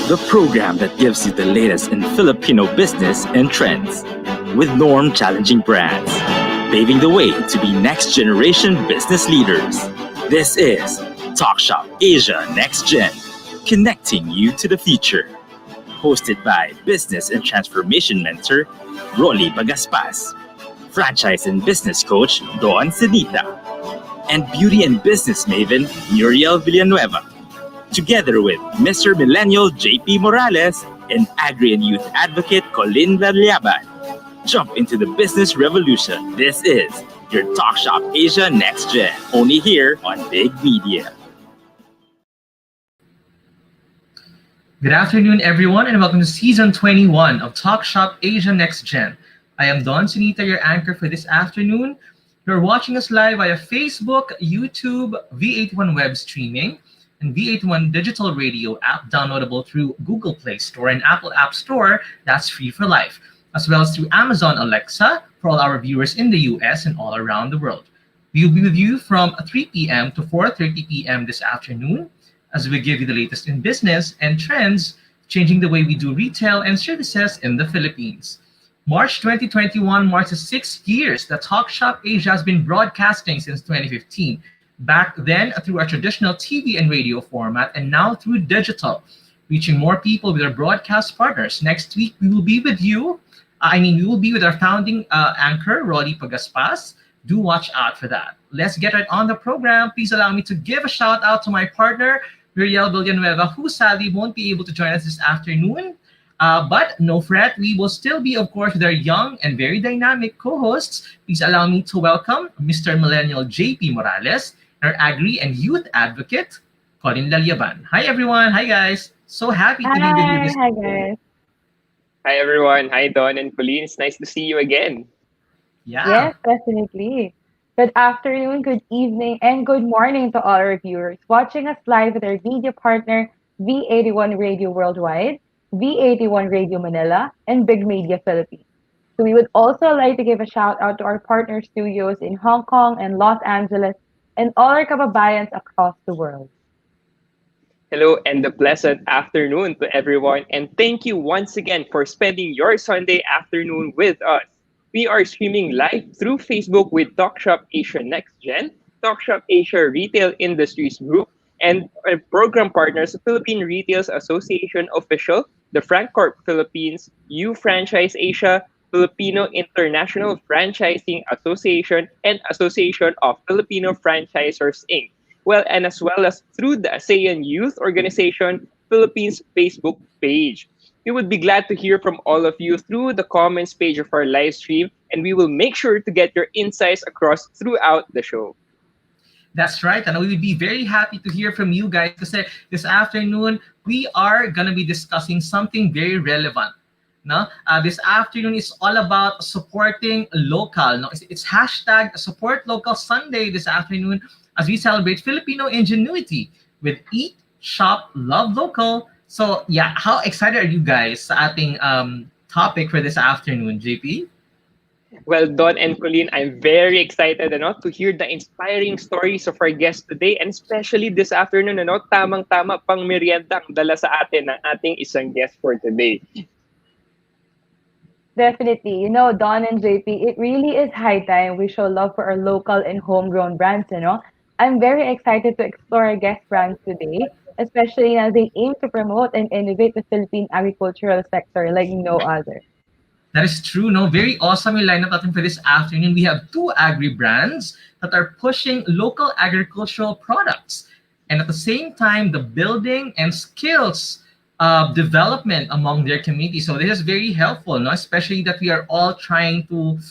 The program that gives you the latest in Filipino business and trends, with norm-challenging brands, paving the way to be next-generation business leaders. This is Talk Shop Asia Next Gen, connecting you to the future. Hosted by business and transformation mentor Rolly Bagaspas, franchise and business coach Don Senita, and beauty and business maven Muriel Villanueva. Together with Mr. Millennial JP Morales and Agri and Youth Advocate Colin Lalyaban. Jump into the business revolution. This is your Talk Shop Asia Next Gen, only here on Big Media. Good afternoon, everyone, and welcome to Season 21 of Talk Shop Asia Next Gen. I am Don Sunita, your anchor for this afternoon. You're watching us live via Facebook, YouTube, V81 web streaming, and V81 digital radio app downloadable through Google Play Store and Apple App Store. That's free for life, as well as through Amazon Alexa for all our viewers in the US and all around the world. We'll be with you from 3 p.m. to 4:30 p.m. this afternoon as we give you the latest in business and trends, changing the way we do retail and services in the Philippines. March 2021 marks the 6 years that Talk Shop Asia has been broadcasting since 2015. Back then through our traditional TV and radio format, and now through digital, reaching more people with our broadcast partners. Next week, we will be with you. We will be with our founding anchor, Rolly Bagaspas. Do watch out for that. Let's get right on the program. Please allow me to give a shout out to my partner, Muriel Villanueva, who sadly won't be able to join us this afternoon. But no fret, we will still be, of course, with our young and very dynamic co-hosts. Please allow me to welcome Mr. Millennial JP Morales, our Agri and Youth Advocate, Colin Lalyaban. Hi, everyone. Hi, guys. So happy to be with you this Hi, guys. Hi, everyone. Hi, Don and Colleen. It's nice to see you again. Yeah. Yes, definitely. Good afternoon, good evening, and good morning to all our viewers watching us live with our media partner, V81 Radio Worldwide, V81 Radio Manila, and Big Media Philippines. So we would also like to give a shout out to our partner studios in Hong Kong and Los Angeles and all our kababayans across the world. Hello and a pleasant afternoon to everyone. And thank you once again for spending your Sunday afternoon with us. We are streaming live through Facebook with TalkShop Asia Next Gen, TalkShop Asia Retail Industries Group, and our program partners, Philippine Retail Association Official, the Francorp Philippines, U Franchise Asia, Filipino International Franchising Association, and Association of Filipino Franchisers Inc. And as well as through the ASEAN Youth Organization Philippines Facebook page. We would be glad to hear from all of you through the comments page of our live stream, and we will make sure to get your insights across throughout the show. That's right, and we would be very happy to hear from you guys because this afternoon we are gonna be discussing something very relevant. No, this afternoon is all about supporting local. No, it's hashtag Support Local Sunday this afternoon as we celebrate Filipino ingenuity with Eat, Shop, Love Local. So yeah, how excited are you guys sa ating topic for this afternoon, JP? Well, Don and Colleen, I'm very excited to hear the inspiring stories of our guests today, and especially this afternoon, tamang-tama pang merienda ang dala sa atin ng ating isang guest for today. Definitely. Don and JP, it really is high time we show love for our local and homegrown brands. I'm very excited to explore our guest brands today, especially as they aim to promote and innovate the Philippine agricultural sector like no other. That is true. No, very awesome yung lineup natin for this afternoon. We have two agri brands that are pushing local agricultural products, and at the same time, the building and skills development among their community. So this is very helpful, no? Especially that we are all trying to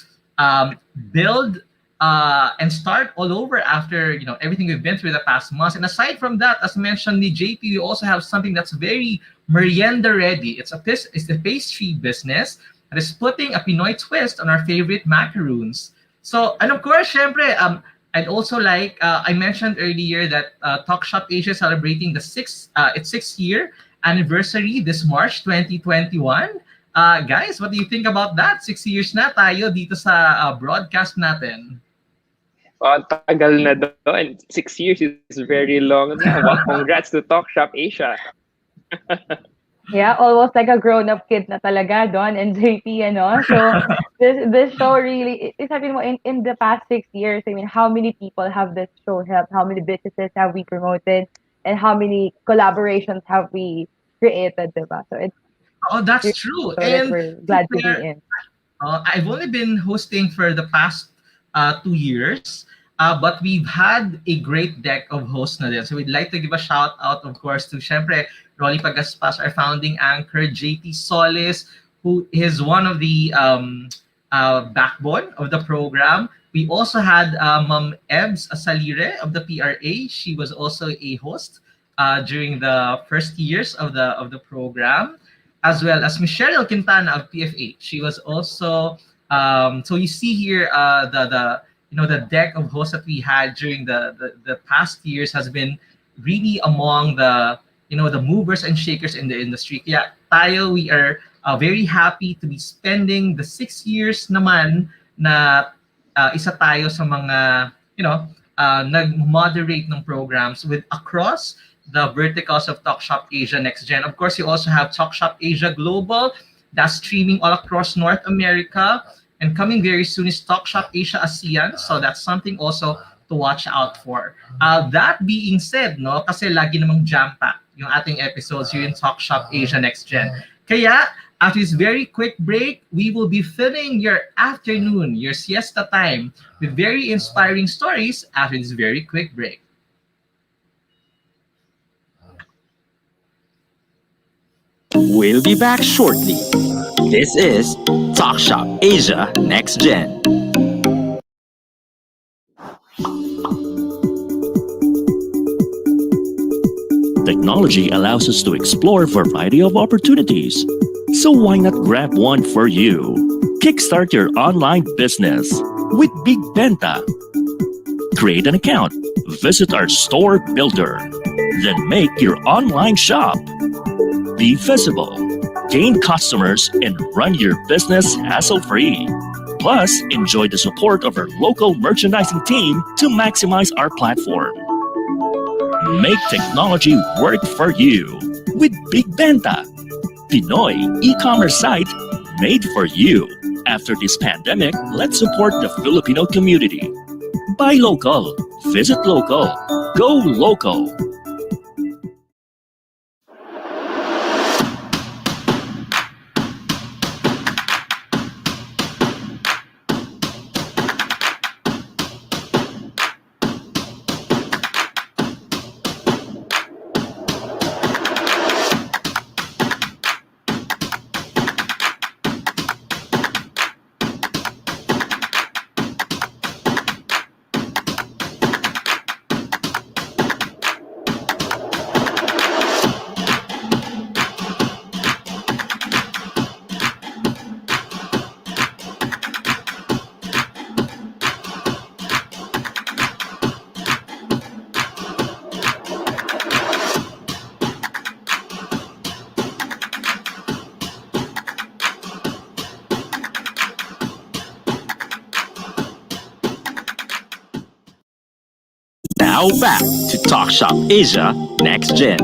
build and start all over after everything we've been through the past months. And aside from that, as mentioned the JP, we also have something that's very merienda ready. It's a pastry business that is putting a Pinoy twist on our favorite macaroons. So, and of course, syempre, I'd also like I mentioned earlier that TalkShop Asia is celebrating its 6th year anniversary this March 2021. Guys, what do you think about that? 6 years na tayo dito sa broadcast natin. Tagal na doon. 6 years is very long na. Well, congrats to TalkShop Asia. Yeah, almost like a grown-up kid na talaga, Don and JP, So this show really, sabi mo, in the past 6 years, I mean, how many people have this show helped? How many businesses have we promoted? And how many collaborations have we created, diba? So it's that's true. And we're glad to be in. I've only been hosting for the past 2 years, but we've had a great deck of hosts na din. So we'd like to give a shout out, of course, to syempre Rolly Pagaspas, our founding anchor, JT Solis, who is one of the backbone of the program. We also had Ma'am Ebs Asalire of the PRA. She was also a host during the first years of the program, as well as Michelle Quintana of PFA. She was also so you see here the deck of hosts that we had during the past years has been really among the movers and shakers in the industry. Kaya tayo, we are very happy to be spending the 6 years naman na isa tayo sa mga nag-moderate ng programs with across the verticals of TalkShop Asia Next Gen. Of course, you also have TalkShop Asia Global that's streaming all across North America, and coming very soon is TalkShop Asia ASEAN. So that's something also to watch out for. That being said, kasi lagi namang jam-packed yung ating episodes here in TalkShop Asia Next Gen. Kaya, after this very quick break, we will be filling your afternoon, your siesta time with very inspiring stories after this very quick break. We'll be back shortly. This is TalkShop Asia Next Gen. Technology allows us to explore a variety of opportunities. So why not grab one for you? Kickstart your online business with Big Benta. Create an account, visit our store builder, then make your online shop. Be visible, gain customers, and run your business hassle-free. Plus, enjoy the support of our local merchandising team to maximize our platform. Make technology work for you with Big Benta, Pinoy e-commerce site made for you. After this pandemic, let's support the Filipino community. Buy local, visit local, go local. Now back to Talk Shop Asia Next Gen.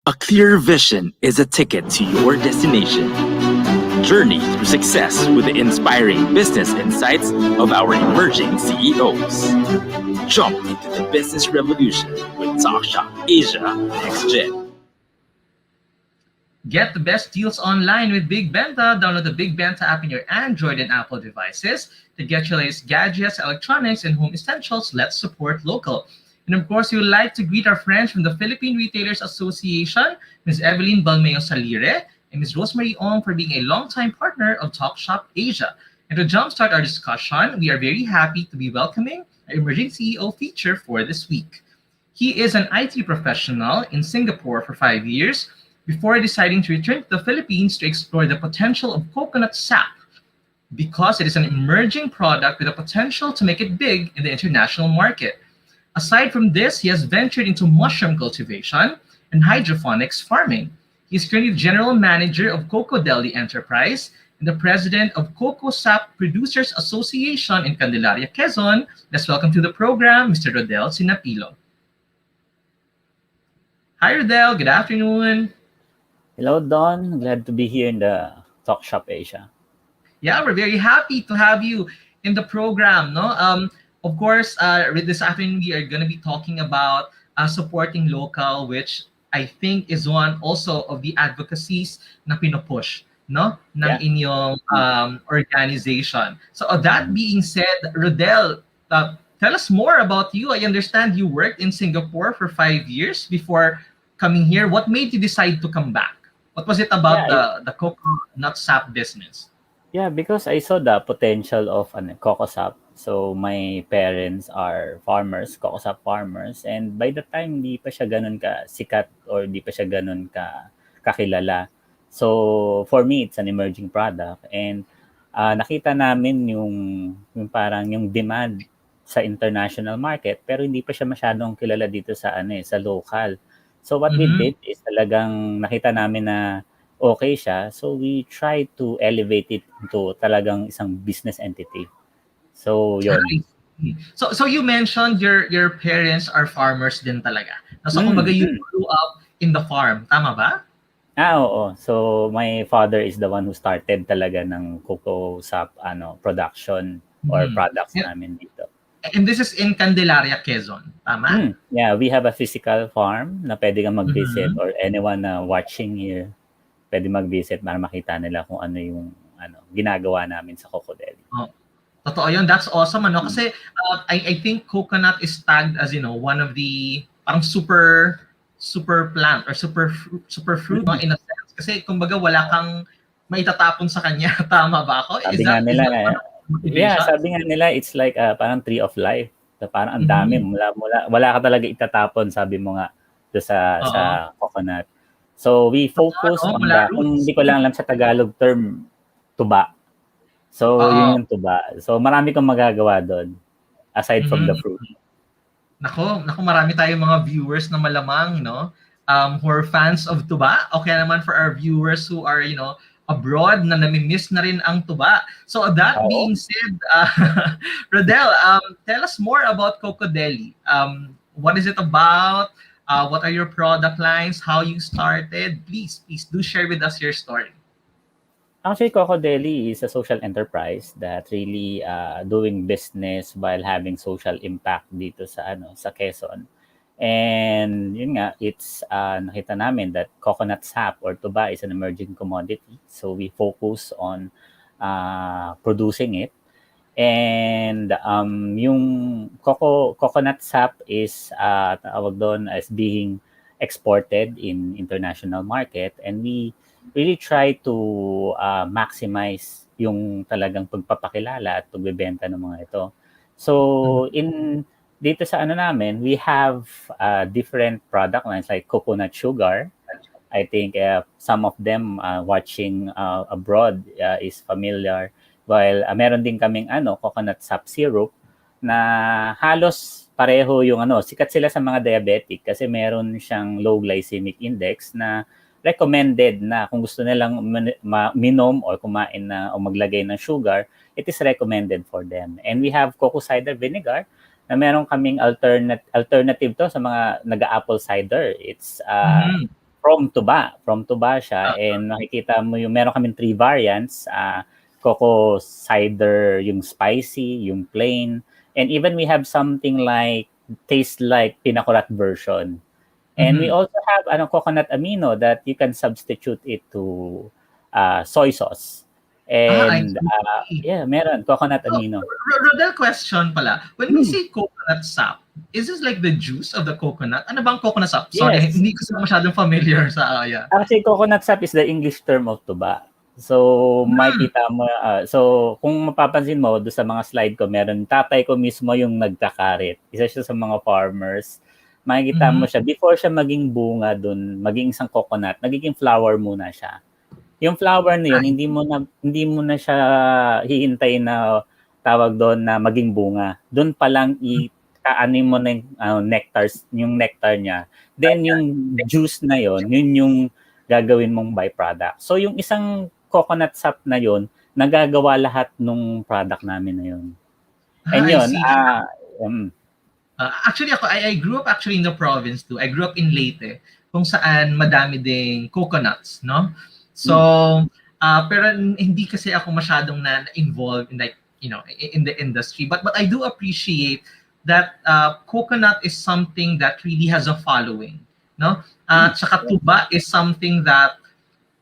A clear vision is a ticket to your destination. Journey through success with the inspiring business insights of our emerging CEOs. Jump into the business revolution with Talk Shop Asia Next Gen. Get the best deals online with Big Benta. Download the Big Benta app in your Android and Apple devices to get your latest gadgets, electronics, and home essentials. Let's support local. And of course, we would like to greet our friends from the Philippine Retailers Association, Ms. Evelyn Balmeo Salire and Ms. Rosemary Ong for being a longtime partner of Talk Shop Asia. And to jumpstart our discussion, we are very happy to be welcoming our emerging CEO feature for this week. He is an IT professional in Singapore for 5 years before deciding to return to the Philippines to explore the potential of coconut sap because it is an emerging product with the potential to make it big in the international market. Aside from this, he has ventured into mushroom cultivation and hydroponics farming. He is currently the general manager of Coco Deli Enterprise and the president of Coco Sap Producers Association in Candelaria, Quezon. Let's welcome to the program, Mr. Rodel Sinapilo. Hi, Rodel. Good afternoon. Hello, Don. Glad to be here in the Talk Shop Asia. Yeah, we're very happy to have you in the program. No, of course, this afternoon we are going to be talking about supporting local, which I think is one also of the advocacies na pinupush, no, ng inyong organization. So that being said, Rodel, tell us more about you. I understand you worked in Singapore for 5 years before coming here. What made you decide to come back? What was it about the coconut sap business? Yeah, because I saw the potential of coco sap. So my parents are farmers, coco sap farmers, and by the time hindi pa siya ganun ka sikat or hindi pa siya ganun ka kakilala. So for me, it's an emerging product, and nakita namin yung parang yung demand sa international market, pero hindi pa siya masyadong kilala dito sa sa local. So what we did is talagang nakita namin na okay siya. So we try to elevate it into talagang isang business entity. So yun. So you mentioned your parents are farmers din talaga. So kumbaga you grew up in the farm, tama ba? Oo. So my father is the one who started talaga ng coco sap production or products namin dito. And this is in Candelaria, Quezon, tama? Yeah, we have a physical farm na pwede kang mag-visit or anyone watching here pwede mag-visit para makita nila kung ano yung ginagawa namin sa Coco Deli. Totoo yun. That's awesome. Kasi I think coconut is tagged as, one of the parang super plant or super fruit no, in a sense. Kasi kumbaga wala kang maitatapon sa kanya. Tama ba ako? Sabi nga nila, it's like parang tree of life. So, parang ang dami. Wala ka talaga itatapon, sabi mo nga, sa coconut. So we focus on kung hindi ko lang alam sa Tagalog term, tuba. So yun yung tuba. So marami kang magagawa doon aside from the fruit. Nako, marami tayong mga viewers na malamang, no? who are fans of tuba, okay naman for our viewers who are, abroad na nami-miss na rin ang tuba. So that Oo. being said, Rodel, tell us more about Coco Deli. What is it about? What are your product lines? How you started? Please do share with us your story. Actually, Coco Deli is a social enterprise that really doing business while having social impact dito sa sa Quezon. And yun nga, it's nakita namin that coconut sap or tuba is an emerging commodity. So we focus on producing it. And yung coconut sap is tawag doon as being exported in international market, and we really try to maximize yung talagang pagpapakilala at pagbebenta ng mga ito. So in dito sa namin, we have different product lines like coconut sugar. I think some of them watching abroad is familiar. While meron din kaming coconut sap syrup na halos pareho yung sikat sila sa mga diabetic kasi meron siyang low glycemic index na recommended na kung gusto nilang minom or kumain na o maglagay ng sugar, it is recommended for them. And we have cocoa cider vinegar na meron kaming alternative to sa mga naga-apple cider. It's from tuba siya, and nakikita mo yung meron kaming 3 variants, cocoa cider, yung spicy, yung plain, and even we have something like taste like pinakurat version. And we also have coconut amino that you can substitute it to soy sauce. And meron coconut amino. Rodel, question pala. When we say coconut sap, is this like the juice of the coconut? Ano bang coconut sap? Sorry, Yes. hindi ko masyadong familiar sa Actually, coconut sap is the English term of tuba. So, makikita mo, so kung mapapansin mo, doon sa mga slide ko, meron tatay ko mismo yung nagkakarit. Isa siya sa mga farmers. Makikita mo siya, before siya maging bunga doon, maging isang coconut, nagiging flower muna siya. Yung flower na yun, hindi mo na siya hihintayin na tawag doon na maging bunga. Doon pa lang kaanin mo na yung nectar niya. Then yung juice na yun yung gagawin mong byproduct. So yung isang coconut sap na yun, nagagawa lahat nung product namin na yun. And yun, actually ako, I grew up actually in the province too. I grew up in Leyte, kung saan madami ding coconuts, no? So, pero hindi kasi ako masyadong na-involved in in the industry. But I do appreciate that coconut is something that really has a following, no? Tsaka tuba is something that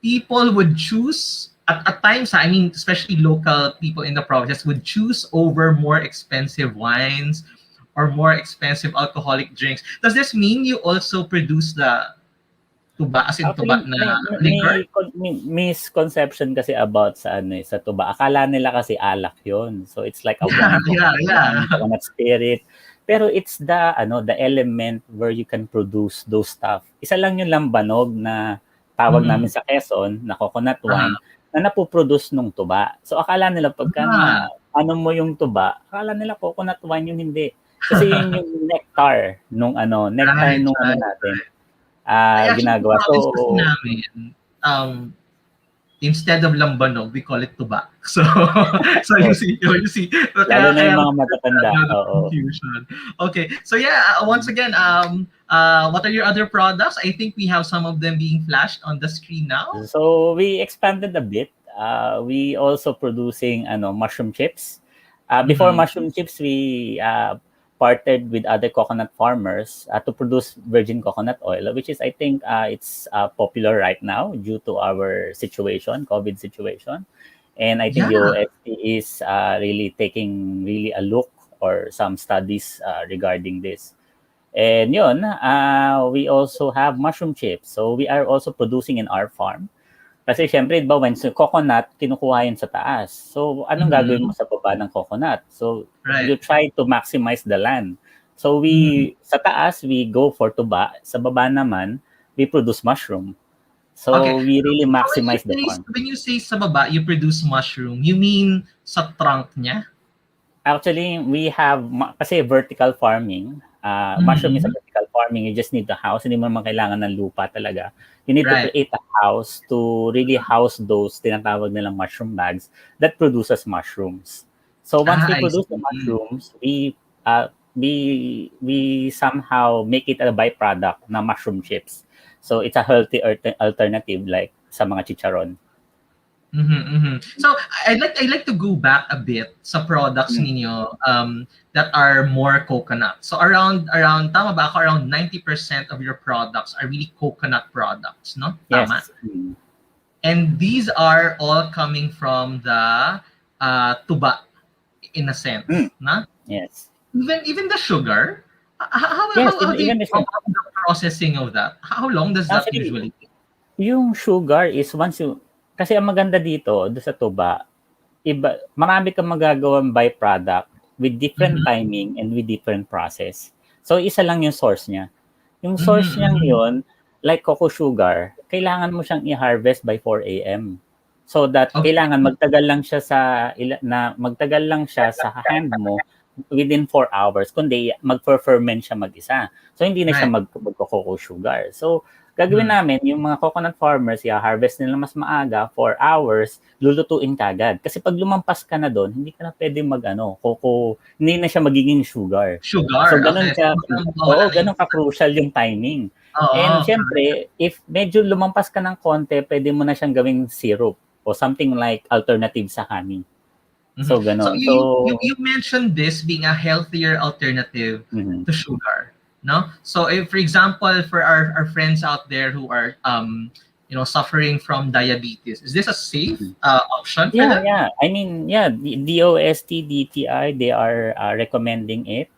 people would choose at times, I mean, especially local people in the provinces would choose over more expensive wines or more expensive alcoholic drinks. Does this mean you also produce the tuba, as in tuba na liquor? May misconception kasi about sa tuba. Akala nila kasi alak yun. So it's like a wine, coconut spirit. Pero it's the element where you can produce those stuff. Isa lang yung lambanog na tawag namin sa Quezon na coconut wine na napoproduce nung tuba. So akala nila pagka mo yung tuba, akala nila coconut wine yun, hindi. Kasi yun yung nectar nung natin. Ginagawa. So namin, instead of lambanog, we call it tuba. So you see. Lalo na yung mga matatanda. Confusion. Okay. So once again, what are your other products? I think we have some of them being flashed on the screen now. So we expanded a bit. We also producing mushroom chips. Before mushroom chips, we partnered with other coconut farmers to produce virgin coconut oil, which is, I think, it's popular right now due to our situation, COVID situation. And I think UST is really taking a look or some studies regarding this. And yun, we also have mushroom chips. So we are also producing in our farm. Kasi syempre, diba, when coconut, kinukuha yun sa taas. So, anong gagawin mo sa baba ng coconut? So, you try to maximize the land. So, sa taas, we go for tuba. Sa baba naman, we produce mushroom. So, we really maximize the farm. When you say sa baba, you produce mushroom, you mean sa trunk niya? Actually, we have, kasi vertical farming, mushroom is a vertical farming, you just need the house. Hindi mo naman kailangan ng lupa talaga. You need to Right. create a house to really house those tinatawag nilang mushroom bags that produces mushrooms. So once we I produce the see. mushrooms, we somehow make it a byproduct na mushroom chips. So it's a healthy alternative like sa mga chicharon. So I'd like to go back a bit sa products ninyo that are more coconut. So around tama ba ako, around 90% of your products are really coconut products, no? Tama. Yes. And these are all coming from the tuba in a sense, na? Yes. Even the sugar. How Yes, do you even the go about the processing of that? How long does that Actually, usually take? yung sugar is once you kasi ang maganda dito do sa tuba, marami kang magagawang byproduct with different timing and with different process. So isa lang yung source niya. Yung source niyang yun, like cocoa sugar, kailangan mo siyang i-harvest by 4 a.m. So that Okay. kailangan magtagal lang siya sa hand mo within 4 hours kundi mag-ferment siya mag-isa. So hindi na siya Right. mag-cocoa sugar. So gagawin namin, yung mga coconut farmers, harvest nila mas maaga, 4 hours, lulutuin kagad. Kasi pag lumampas ka na doon, hindi ka na pwede hindi na siya magiging sugar. Sugar. So ganun Okay. ka, Wala na ganun ka-crucial yung timing. Oo. And syempre, if medyo lumampas ka ng konti, pwede mo na siyang gawing syrup or something like alternative sa honey. So So ganun. you mentioned this being a healthier alternative to sugar, no? So if, for example, for our friends out there who are suffering from diabetes, is this a safe option for them? Yeah. I mean, DOST, DTI, they are recommending it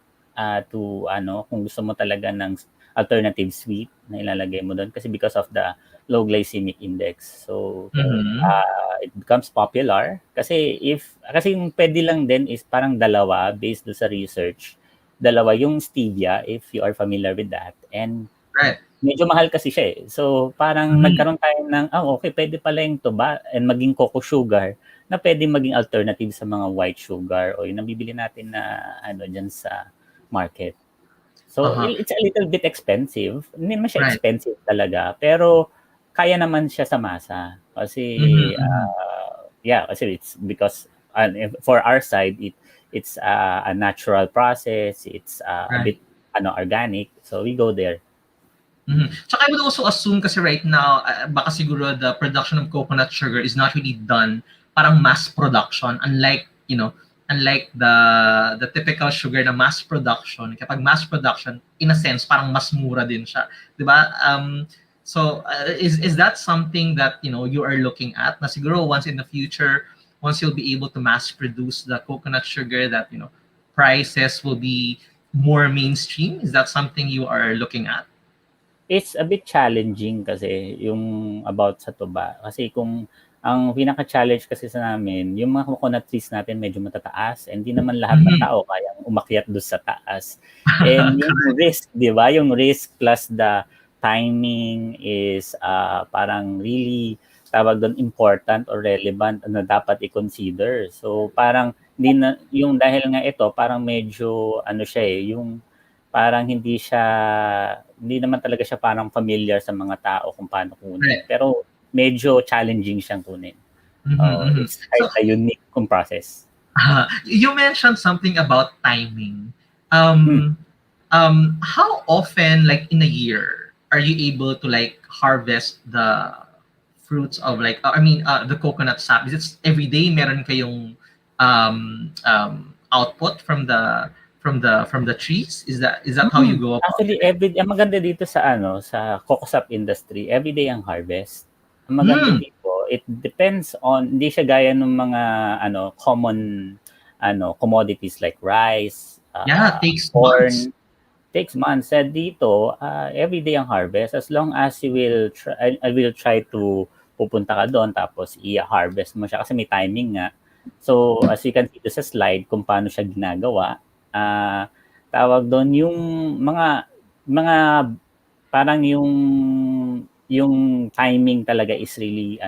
to kung gusto mo talaga ng alternative sweet na ilalagay mo doon kasi because of the low glycemic index. So it becomes popular kasi yung pwede lang din is parang dalawa based do sa research. Dalawa yung stevia if you are familiar with that, and Right. medyo mahal kasi siya eh. So parang nagkaroon tayo ng okay, pwede pala yung tuba and maging cocoa sugar na pwede maging alternative sa mga white sugar o yung nabibili natin na diyan sa market. So it's a little bit expensive. Hindi naman siya Right. expensive talaga, pero kaya naman siya sa masa kasi kasi it's because for our side it's a natural process, it's a bit organic, so we go there. So I would also assume kasi right now baka siguro the production of coconut sugar is not really done parang mass production, unlike the typical sugar na mass production. Kapag mass production, in a sense parang mas mura din siya, 'di ba? So is that something that you are looking at na siguro once in the future, once you'll be able to mass produce the coconut sugar, that prices will be more mainstream? Is that something you are looking at? It's a bit challenging kasi yung about sa tuba. Kasi kung ang pinaka-challenge kasi sa namin, yung mga coconut trees natin medyo matataas, and hindi naman lahat ng tao kayang umakyat doon sa taas. And yung risk, di ba? Yung risk plus the timing is parang really tawag doon important or relevant na dapat i-consider. So parang yung dahil nga ito, parang medyo siya yung parang hindi naman talaga siya parang familiar sa mga tao kung paano kunin. Pero medyo challenging siyang kunin. It's quite a unique process. You mentioned something about timing. How often, like in a year, are you able to harvest the fruits of the coconut sap? Is it every day meron kayong output from the trees? Is that how you go about Actually, ang maganda dito sa coco sap industry, everyday ang harvest. Ang maganda dito, it depends on, hindi siya gaya ng mga common commodities like rice, takes corn. months. Takes months. Dito, everyday ang harvest as long as you will I will try to pupunta ka doon tapos i-harvest mo siya kasi may timing nga. So as you can see sa slide kung paano siya ginagawa, tawag doon yung mga parang yung timing talaga is really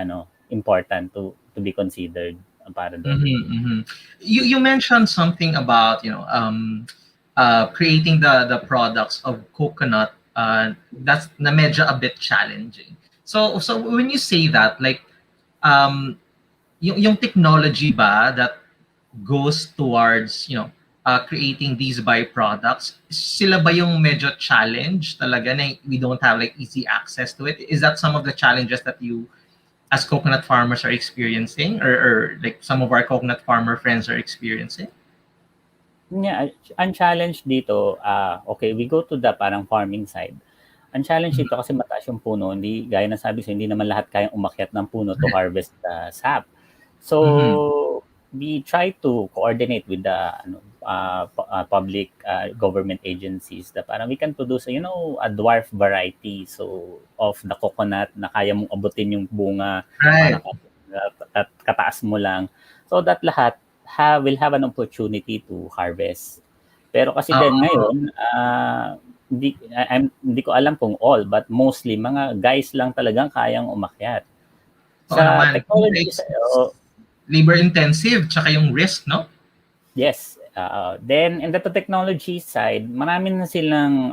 important to be considered para doon. You mentioned something about creating the products of coconut that's na medyo a bit challenging. So when you say that, like, um, yung technology ba that goes towards, creating these byproducts, sila ba yung medyo challenge talaga na we don't have like easy access to it? Is that some of the challenges that you as coconut farmers are experiencing, or like some of our coconut farmer friends are experiencing? Yeah, ang challenge dito, okay, we go to the parang farming side. Ang challenge dito kasi mataas yung puno, hindi gaya ng sabi ko, hindi naman lahat kayang umakyat ng puno to harvest the sap. So, we try to coordinate with the public government agencies that parang we can produce, a dwarf variety so of the coconut na kaya mong abutin yung bunga, Right. parang kataas mo lang. So that lahat will have an opportunity to harvest. Pero kasi din ngayon, hindi ko alam kung all, but mostly mga guys lang talagang kayang umakyat. Sa technology, labor intensive, tsaka yung risk, no? Yes. Then in the technology side, marami na silang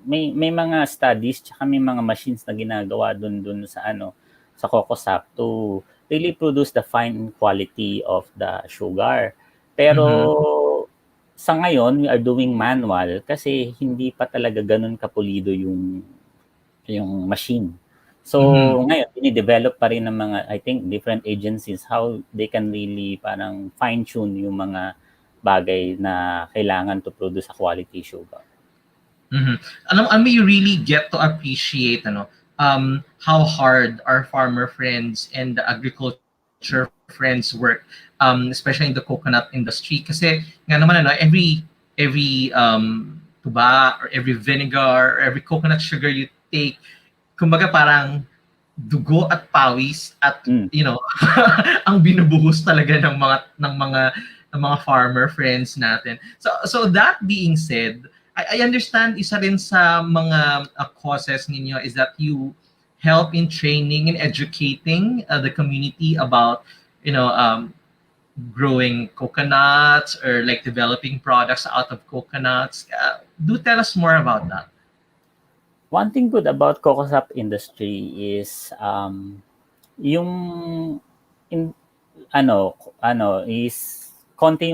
may mga studies tsaka may mga machines na ginagawa dun sa coco sap to really produce the fine quality of the sugar. Pero sa ngayon, we are doing manual kasi hindi pa talaga ganun kapulido yung machine. So ngayon, ini-develop pa rin ng mga, I think, different agencies how they can really parang fine-tune yung mga bagay na kailangan to produce a quality sugar. Alam mo, you really get to appreciate how hard our farmer friends and the agriculture friends work, especially in the coconut industry. Kasi nga naman, every tuba or every vinegar or every coconut sugar you take, kumbaga parang dugo at pawis at ang binubuhos talaga ng mga farmer friends natin. So that being said, I understand isa rin sa mga causes ninyo is that you help in training and educating the community about growing coconuts or like developing products out of coconuts. Do tell us more about that. One thing good about coco sap industry is yung is konti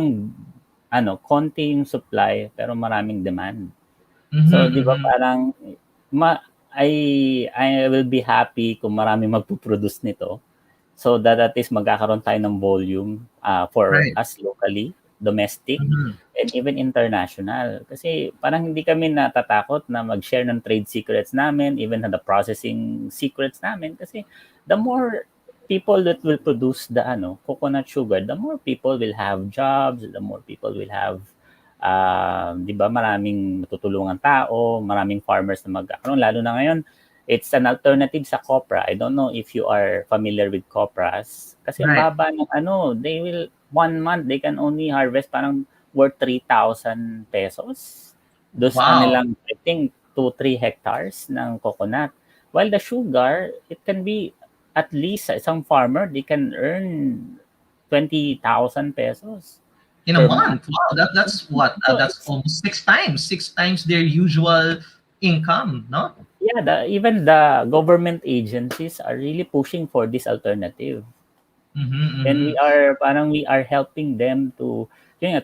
yung supply pero maraming demand. So di ba parang I will be happy kung marami magpo-produce nito so that at least magkakaroon tayo ng volume for us locally, domestic, and even international. Kasi parang hindi kami natatakot na mag-share ng trade secrets namin, even the processing secrets namin. Kasi the more people that will produce the coconut sugar, the more people will have jobs, the more people will have, di ba, maraming matutulungan tao, maraming farmers na magkakaroon. Lalo na ngayon, it's an alternative sa copra. I don't know if you are familiar with copras. Kasi ang baba ng they will 1 month, they can only harvest parang worth 3,000 pesos. Doon sa kanilang, I think, 2-3 hectares ng coconut. While the sugar, it can be at least sa isang farmer, they can earn 20,000 pesos. In a month. Wow, that's what? That's almost 6 times their usual income, no? Yeah, even the government agencies are really pushing for this alternative. And we are helping them to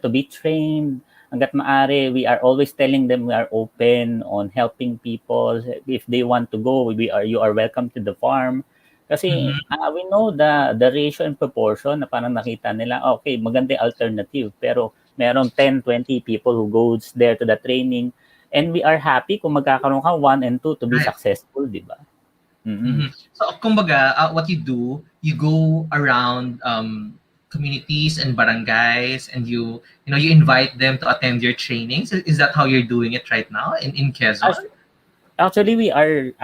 be trained. Hanggat maaari, we are always telling them we are open on helping people. If they want to go, you are welcome to the farm. Kasi we know the ratio and proportion na parang nakita nila, okay, maganda yung alternative. Pero meron 10-20 people who goes there to the training. And we are happy kung magkakaroon ka 1 and 2 to be successful, di ba? So, kumbaga, what you do, you go around communities and barangays, and you invite them to attend your trainings. Is that how you're doing it right now in Quezon? Actually, we are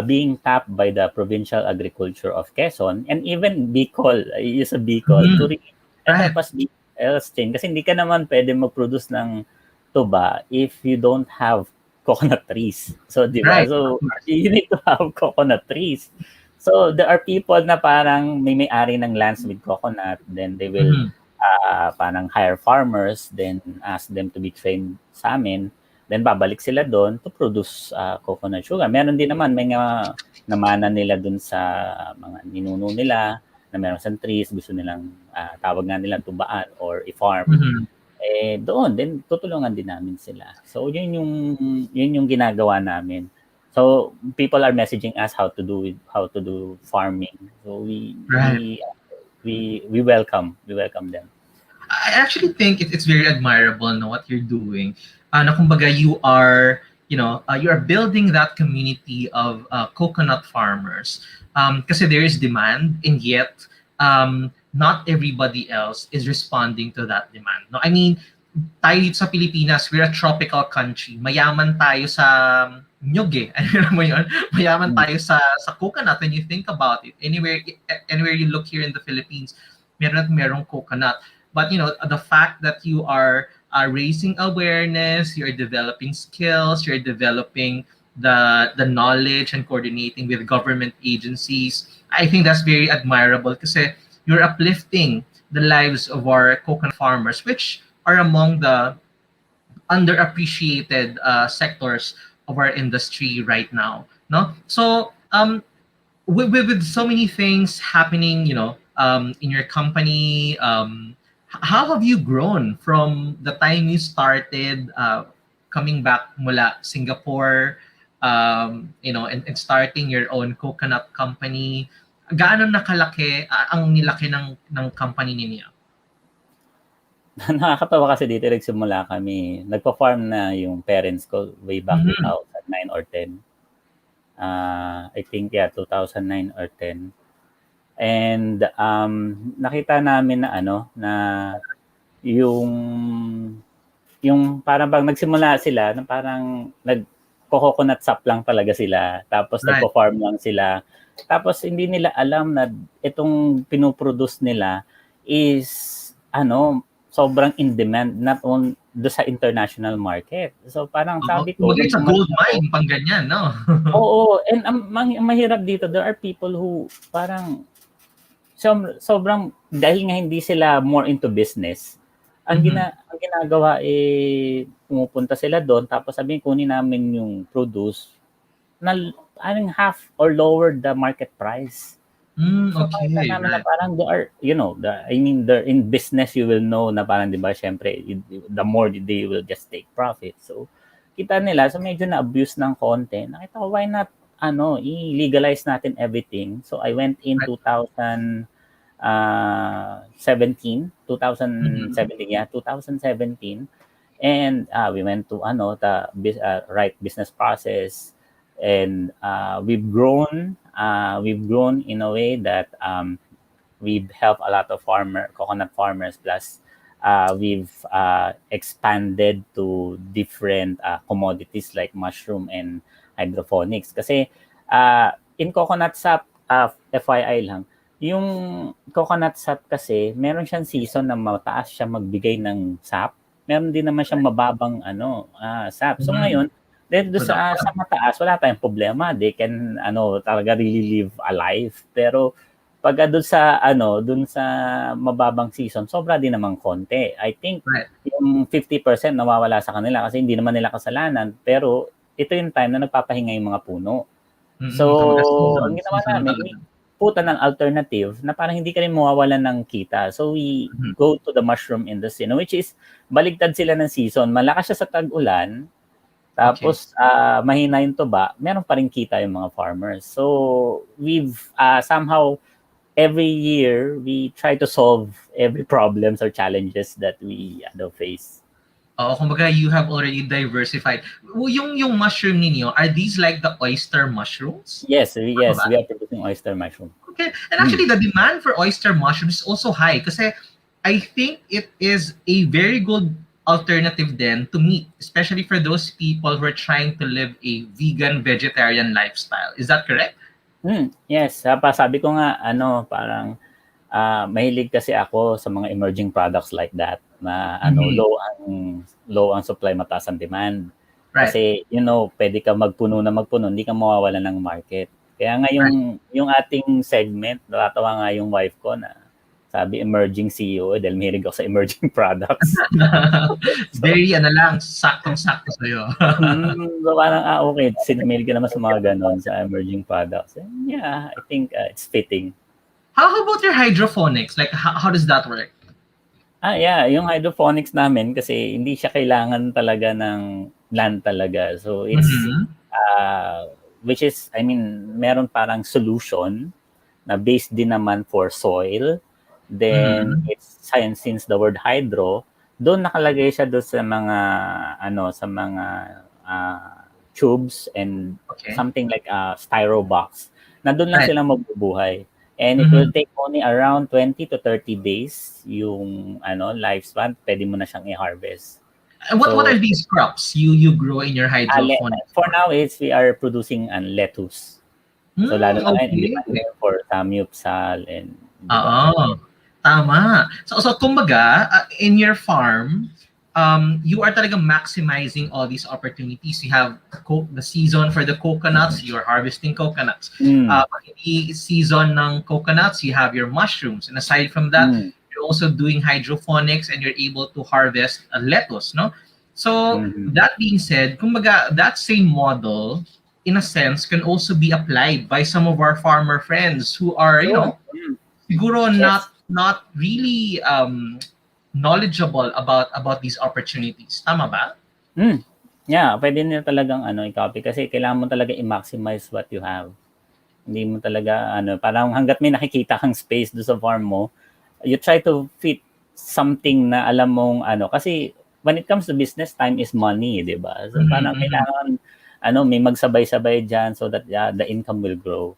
being tapped by the Provincial Agriculture of Quezon and even Bicol, is a Bicol, to really help us be else chain. Kasi hindi ka naman pwede mag-produce ng tuba if you don't have coconut trees. So, di ba? So, you need to have coconut trees. So, there are people na parang may-ari ng lands with coconut, then they will parang hire farmers, then ask them to be trained sa amin. Then babalik sila doon to produce coconut sugar. Meron din naman, may nga namana nila doon sa mga ninuno nila na meron sa trees, gusto nilang tawag nga nila tubaan or i-farm. Mhm. Doon din tutulungan din namin sila. So yun yung ginagawa namin. So people are messaging us how to do farming. So Right. we welcome them. I actually think it's very admirable, no, what you're doing. Na kumbaga you are, you are building that community of coconut farmers. Kasi there is demand, and yet not everybody else is responding to that demand. No, I mean, tayo dito sa Pilipinas, we're a tropical country. Mayaman tayo sa nyug eh. Ano mo yun? Mayaman tayo sa coconut when you think about it. Anywhere you look here in the Philippines, merong coconut. But the fact that you are raising awareness, you're developing skills, you're developing the knowledge and coordinating with government agencies, I think that's very admirable kasi you're uplifting the lives of our coconut farmers, which are among the underappreciated sectors of our industry right now. No, so with so many things happening, in your company, how have you grown from the time you started coming back mula Singapore, and starting your own coconut company? Gaano nakalaki ang nilaki ng company ninyo? Nakakatawa kasi dito nagsimula kami. Nagpa-farm na yung parents ko way back 2009 or 10. I think 2009 or 10. And nakita namin na na yung parang bang nagsimula sila na parang nag-coconut sap lang talaga sila. Tapos Right. nagpa-farm lang sila. Tapos hindi nila alam na itong pinoproduce nila is sobrang in demand, not on do sa international market. So parang sabi ko, It's a gold mine, pang ganyan, no? oo, and ang mahirap dito, there are people who parang sobrang dahil nga hindi sila more into business, ang ginagawa pumupunta sila doon tapos sabihin kunin namin yung produce na half or lower the market price. So Okay, makita namin na right. parang they are, they're in business, you will know na parang, di ba, syempre, the more they will just take profit. So, kita nila, so medyo na-abuse ng konti. Nakita ko, why not, i-legalize natin everything. So, I went in 2017, and we went to, the right business process, and we've grown in a way that we've helped a lot of coconut farmers, plus we've expanded to different commodities like mushroom and hydroponics. Kasi in coconut sap, FYI lang, yung coconut sap kasi meron siyang season na mataas siya magbigay ng sap, meron din naman siyang mababang sap. So ngayon, then doon sa mataas, wala tayong problema. They can talaga really live a life. Pero pag doon sa mababang season, sobra din naman konti. I think yung 50% nawawala sa kanila kasi hindi naman nila kasalanan. Pero ito yung time na nagpapahinga yung mga puno. So, ang ginawa namin, puta ng alternative na parang hindi ka rin mawawalan ng kita. So, we go to the mushroom industry, which is baligtad sila ng season. Malakas siya sa tag-ulan, tapos mahina yung tuba, meron pa rin kita yung mga farmers. So we've somehow every year we try to solve every problems or challenges that we face. Kumbaga you have already diversified. Yung mushroom ninyo, are these like the oyster mushrooms? Yes, we are producing oyster mushroom. Okay, and actually the demand for oyster mushrooms is also high kasi I think it is a very good alternative then to meat, especially for those people who are trying to live a vegan, vegetarian lifestyle. Is that correct? Yes. Sabi ko nga, parang mahilig kasi ako sa mga emerging products like that na low ang supply, mataas ang demand. Right. Kasi, pwede ka magpuno, hindi ka mawawalan ng market. Kaya nga yung ating segment, natatawa nga yung wife ko na sabi emerging CEO dahil mahilig ako sa emerging products. Very, lang, saktong-sakto sa'yo. So parang, okay, sinamili ka naman sa mga ganon, sa emerging products. And yeah, I think it's fitting. How about your hydroponics? Like, how does that work? Yeah, yung hydroponics namin kasi hindi siya kailangan talaga ng land talaga. So it's, which is, I mean, meron parang solution na based din naman for soil. Then it's science, since the word hydro, doon nakalagay siya doon sa mga sa mga tubes and something like a styro box. Na doon lang sila mabubuhay. And it will take only around 20 to 30 days yung lifespan, pwede mo na siyang i-harvest. What are these crops you grow in your hydroponics? For now we are producing lettuce. So lalo na hindi pa for samyupsal and tama. So kumbaga, in your farm, you are talaga maximizing all these opportunities. You have the season for the coconuts, you're harvesting coconuts. Pag hindi season ng coconuts, you have your mushrooms. And aside from that, you're also doing hydroponics and you're able to harvest lettuce, no? So that being said, kumbaga, that same model, in a sense, can also be applied by some of our farmer friends who are, siguro not really knowledgeable about these opportunities. Tama ba? Yeah, pwede nila talagang i-copy kasi kailangan mo talaga i-maximize what you have. Hindi mo talaga parang hangga't may nakikita kang space do sa farm mo, you try to fit something na alam mong kasi when it comes to business, time is money, 'di ba? So parang kailangan may magsabay-sabay diyan so that the income will grow.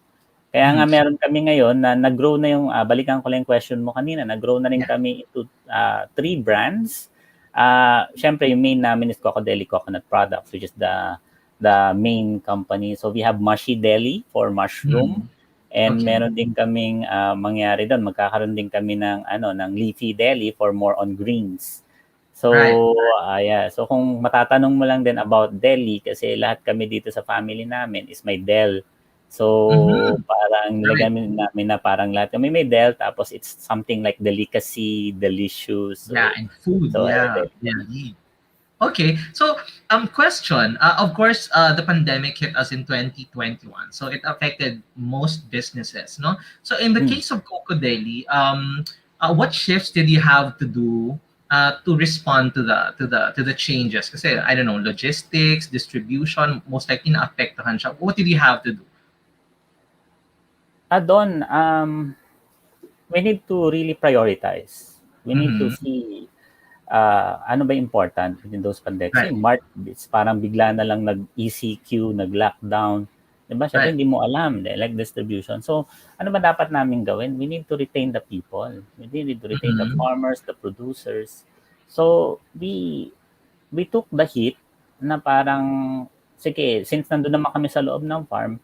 Kaya nga meron kami ngayon na nag-grow na yung balikan ko lang yung question mo kanina, nag-grow na rin kami into 3 brands. Syempre yung main namin is Cocodeli Coconut Products, which is the main company. So we have Mushy Deli for mushroom and meron din kaming mangyari doon, magkakaroon din kami ng Leafy Deli for more on greens. So yeah, so kung matatanong mo lang din about deli kasi lahat kami dito sa family namin is may del. So parang nilagyan namin na parang lahat kami may del, tapos it's something like delicacy, delicious. So, and food. So, Okay, so question. Of course, the pandemic hit us in 2021, so it affected most businesses, no? So in the case of Cocodeli, what shifts did you have to do to respond to the changes? Kasi I don't know, logistics, distribution, most likely na-apektuhan siya. What did you have to do? Doon, we need to really prioritize. We need to see ano ba important within those pandemics. March, it's parang bigla na lang nag-ECQ, nag-lockdown. Diba? Siyempre, hindi mo alam, like distribution. So, ano ba dapat namin gawin? We need to retain the people. We need to retain the farmers, the producers. So, we took the hit na parang, sige, since nandun naman kami sa loob ng farm,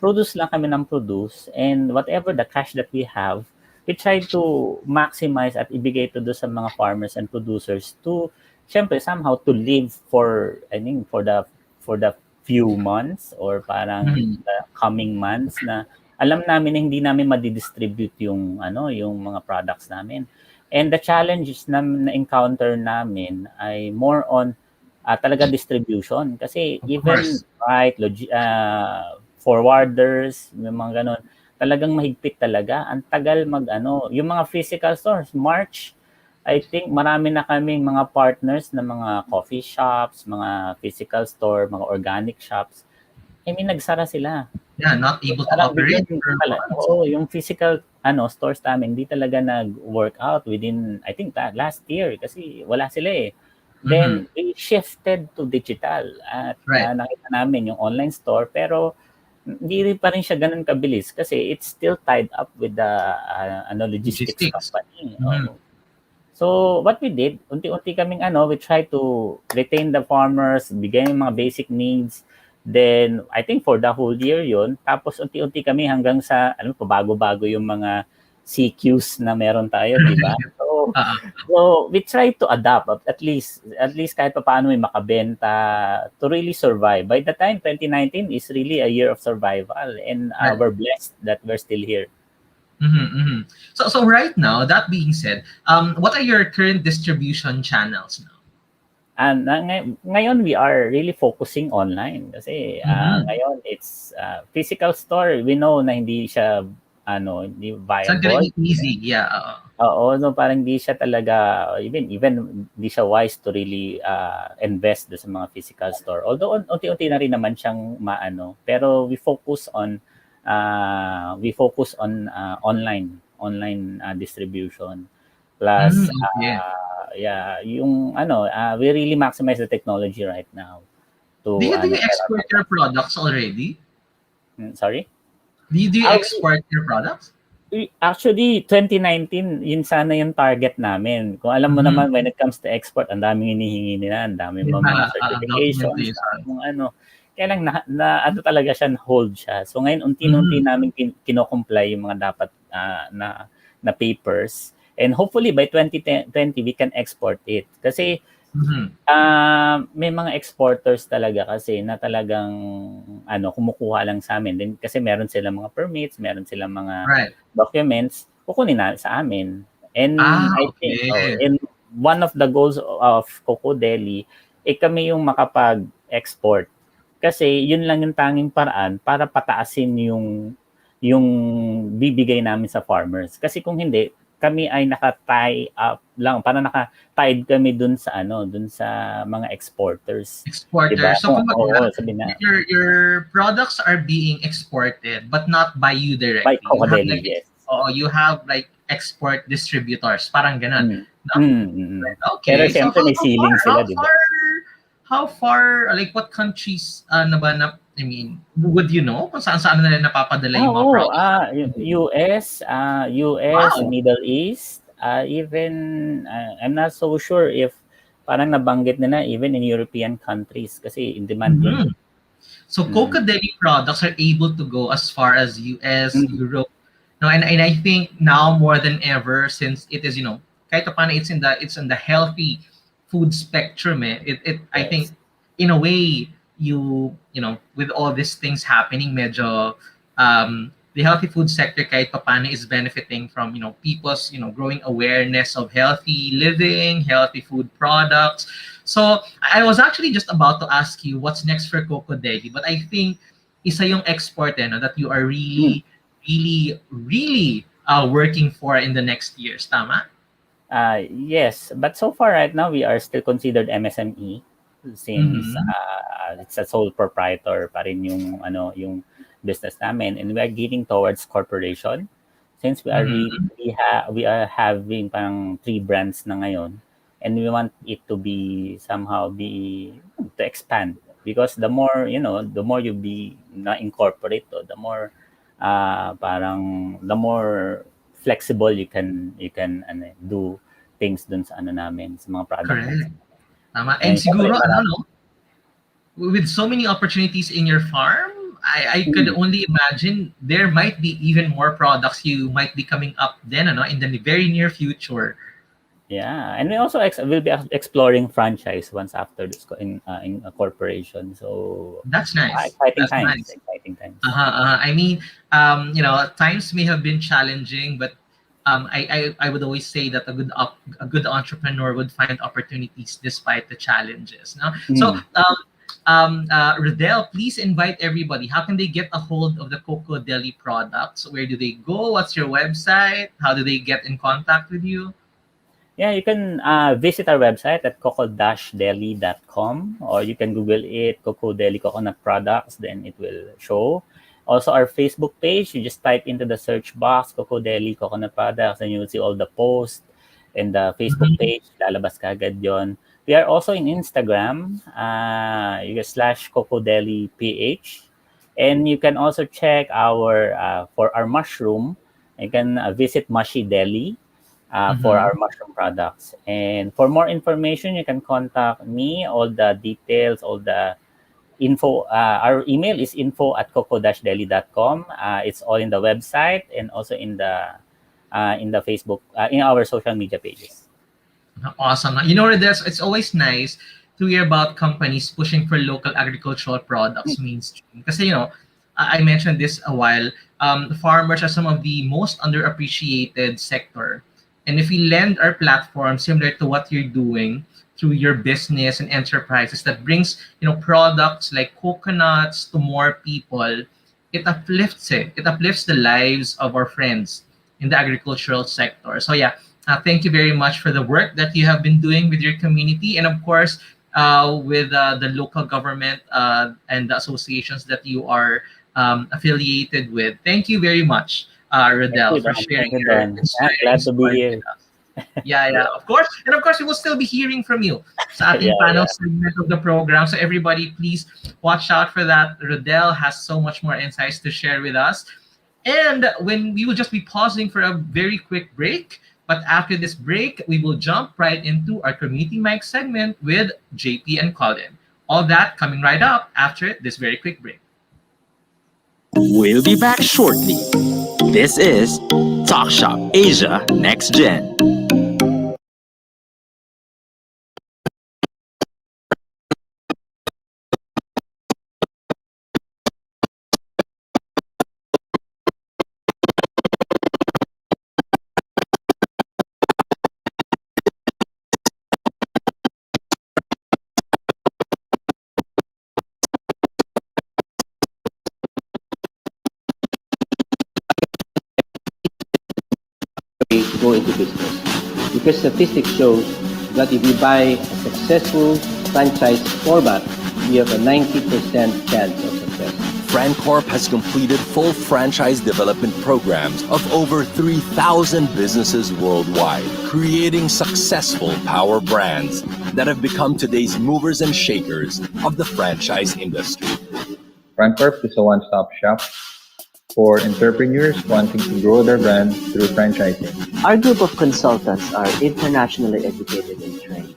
produce lang kami ng produce, and whatever the cash that we have, we try to maximize at ibigay to do sa mga farmers and producers to, syempre, somehow to live for, I think, for the few months or parang the coming months na alam namin na hindi namin madidistribute yung mga products namin. And the challenges na encounter namin ay more on talaga distribution kasi even forwarders, yung mga ganon, talagang mahigpit talaga. Ang tagal yung mga physical stores, March, I think marami na kaming mga partners na mga coffee shops, mga physical store, mga organic shops. I mean, nagsara sila. Yeah, not able to operate. Yung physical stores namin, hindi talaga nag-work out within, I think, last year kasi wala sila eh. Then, we shifted to digital at nakita namin yung online store pero hindi rin pa rin siya ganun kabilis kasi it's still tied up with the logistics company. So, what we did, unti-unti kaming we try to retain the farmers, bigay yung mga basic needs. Then, I think for the whole year yun. Tapos, unti-unti kami hanggang sa, pabago-bago yung mga CQs na meron tayo, di ba? So, we try to adapt at least kahit pa paano may makabenta to really survive. By the time 2019 is really a year of survival and we're blessed that we're still here. So right now, that being said, what are your current distribution channels now? And ngayon we are really focusing online kasi ngayon it's physical store. We know na hindi siya hindi It's not gonna viable. be easy. Yeah. Oo, no, parang hindi siya talaga, even hindi siya wise to really invest do sa mga physical store. Although unti-unti na rin naman siyang maano, pero online distribution. Plus Okay. yeah, yung we really maximize the technology right now Do to you sell our export your products. products already? Sorry? Do you Ah, export your products? Actually, 2019, yun sana yung target namin. Kung alam mo Mhm. naman, when it comes to export, ang daming hinihingi nila, ang daming Yeah, mga certifications, documentation. kung ano. Kaya lang ano talaga siya, hold siya. So ngayon, unti-unti Mhm. namin kino-comply yung mga dapat na papers. And hopefully, by 2020, we can export it. Kasi Mhm. may mga exporters talaga kasi na talagang kumukuha lang sa amin. Then kasi meron silang mga permits, meron silang mga Right. documents, kukunin na sa amin. And I think Okay. and one of the goals of Coco Deli kami yung makapag-export. Kasi yun lang yung tanging paraan para pataasin yung bibigay namin sa farmers. Kasi kung hindi, kami ay naka-tie up lang, parang naka-tied kami dun sa mga exporters. Exporter. 'Di ba? So Oo, kumbaga, sabi na your products are being exported but not by you by directly. You Coco have Deli, like yes. you have like export distributors, parang ganun. Mm. No? Pero Okay. So siyempre may ceiling sila, 'di ba? how far like what countries na ba na I mean, would you know kung saan nila napapadala yung mga Oo, products? US, Wow. Middle East, even I'm not so sure if parang nabanggit nila even in European countries kasi in demand din. Mhm. So Mm. Coca Deli products are able to go as far as US, Mm. Europe. No, and I think now more than ever, since it is, kahit pa paano it's in the healthy food spectrum. I Yes. think in a way with all these things happening, medyo the healthy food sector kahit pa paano is benefiting from people's growing awareness of healthy living, healthy food products. So I was actually just about to ask you what's next for Coco Deli, but I think isa yung export no, that you are Mm. really working for in the next years, tama? Yes, but so far right now we are still considered MSME since Mhm. it's a sole proprietor pa rin yung business namin, and we are getting towards corporation since we are Mhm. we are having parang 3 brands na ngayon, and we want it to be somehow be to expand because the more you be na incorporate the more the more flexible you can do things dun sa namin, sa mga product lines. Correct. Tama. And And syempre siguro marami. no, with so many opportunities in your farm, I could only imagine there might be even more products you might be coming up then in the very near future. Yeah, and we also will be exploring franchise once after this in a corporation. So That's nice. exciting That's times, nice. exciting times. I mean, times may have been challenging, but I would always say that a good entrepreneur would find opportunities despite the challenges. No? So, Mm. Rodel, please invite everybody. How can they get a hold of the Coco Deli products? Where do they go? What's your website? How do they get in contact with you? Yeah, you can visit our website at coco-deli.com, or you can Google it, Coco Deli Coconut Products, then it will show. Also, our Facebook page, you just type into the search box, Coco Deli Coconut Products, and you will see all the posts and the Facebook Mhm. page, lalabas ka agad yun. We are also in Instagram, you can /Coco Deli PH. And you can also check for our mushroom, you can visit Mushi Deli for our Mhm. mushroom products. And for more information, you can contact me. All the details, all the info. Our email is info@coco-deli.com. It's all in the website and also in the Facebook, in our social media pages. Awesome. It's always nice to hear about companies pushing for local agricultural products mainstream. Because, I mentioned this a while. Farmers are some of the most underappreciated sector. And if we lend our platform similar to what you're doing through your business and enterprises that brings, products like coconuts to more people, it uplifts it. It uplifts the lives of our friends in the agricultural sector. So yeah, thank you very much for the work that you have been doing with your community, and of course, with the local government and the associations that you are affiliated with. Thank you very much, Thank Rodel, you, for Don. sharing Thank you, your Don. Yeah, glad to be story here. with us. Yeah, of course. And of course, we will still be hearing from you sa Yeah, ating panel yeah. segment of the program. So everybody, please watch out for that. Rodel has so much more insights to share with us. And when we will just be pausing for a very quick break. But after this break, we will jump right into our community mic segment with JP and Colin. All that coming right up after this very quick break. We'll be back shortly. This is Talk Shop Asia Next Gen. Go into business. Because statistics shows that if you buy a successful franchise format, you have a 90% chance of success. FranCorp has completed full franchise development programs of over 3,000 businesses worldwide, creating successful power brands that have become today's movers and shakers of the franchise industry. FranCorp is a one-stop shop for entrepreneurs wanting to grow their brand through franchising. Our group of consultants are internationally educated and trained,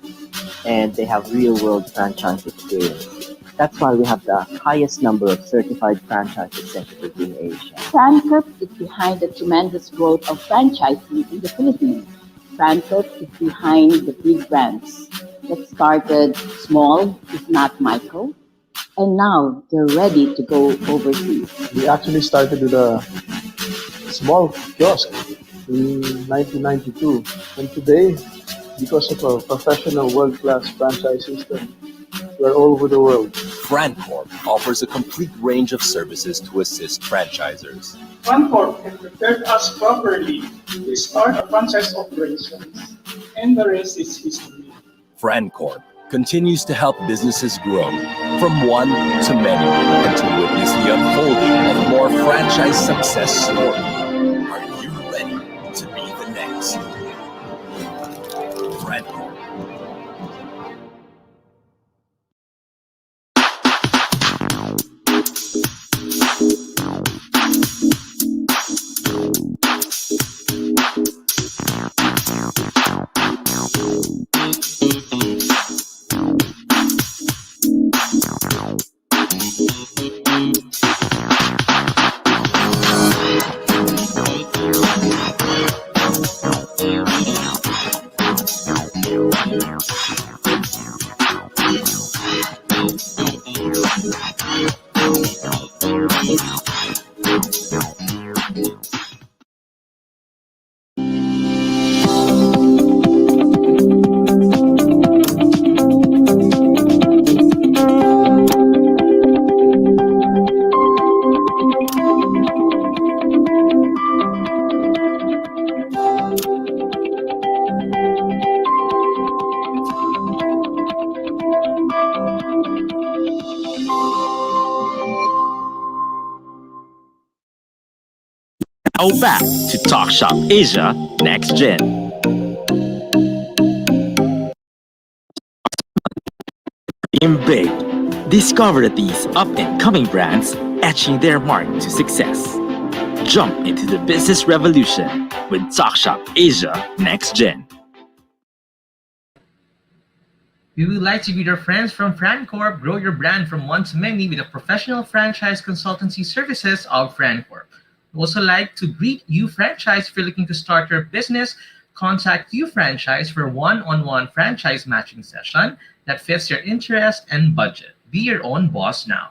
and they have real-world franchise experience. That's why we have the highest number of certified franchise executives in Asia. FranCorp is behind the tremendous growth of franchising in the Philippines. FranCorp is behind the big brands that started small, if not micro, and now they're ready to go overseas. We actually started with a small kiosk in 1992, and today, because of our professional world-class franchise system, we're all over the world. FranCorp offers a complete range of services to assist franchisers. FranCorp has prepared us properly to start our franchise operations, and the rest is history. FranCorp continues to help businesses grow from one to many and to witness the unfolding of more franchise success stories. Are you ready to be the next? FranCorp. Now back to Talk Shop Asia Next Gen. Dream big. Discover these up-and-coming brands etching their mark to success. Jump into the business revolution with Talk Shop Asia Next Gen. We would like to greet our friends from FranCorp. Grow your brand from one to many with the professional franchise consultancy services of FranCorp. We also like to greet you franchise if you're looking to start your business. Contact you franchise for one-on-one franchise matching session that fits your interest and budget. Be your own boss now.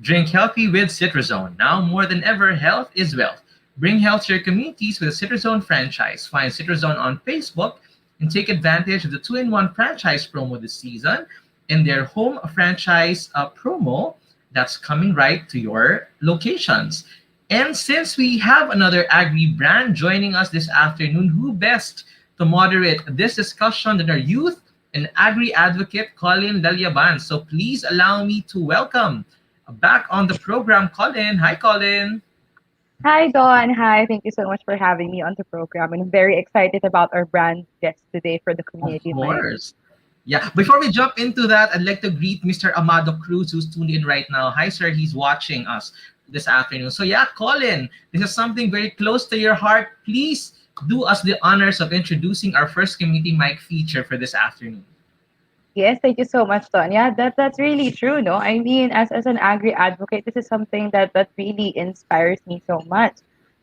Drink healthy with Citrazone. Now more than ever, health is wealth. Bring health to your communities with a Citrazone franchise. Find Citrazone on Facebook and take advantage of the 2-in-1 franchise promo this season in their home franchise promo that's coming right to your locations. And since we have another agri brand joining us this afternoon, who best to moderate this discussion than our youth and agri advocate Colin Laliaban? So please allow me to welcome back on the program Colin. Hi, Colin. Hi, Dawn. Hi. Thank you so much for having me on the program. And I'm very excited about our brand guest today for the Of community night. course. Yeah, before we jump into that, I'd like to greet Mr. Amado Cruz, who's tuned in right now. Hi, sir. He's watching us this afternoon. So, yeah, Colin, this is something very close to your heart. Please do us the honors of introducing our first community mic feature for this afternoon. Yes, thank you so much, Dawn. Yeah, that's really true, no? I mean, as an agri advocate, this is something that really inspires me so much.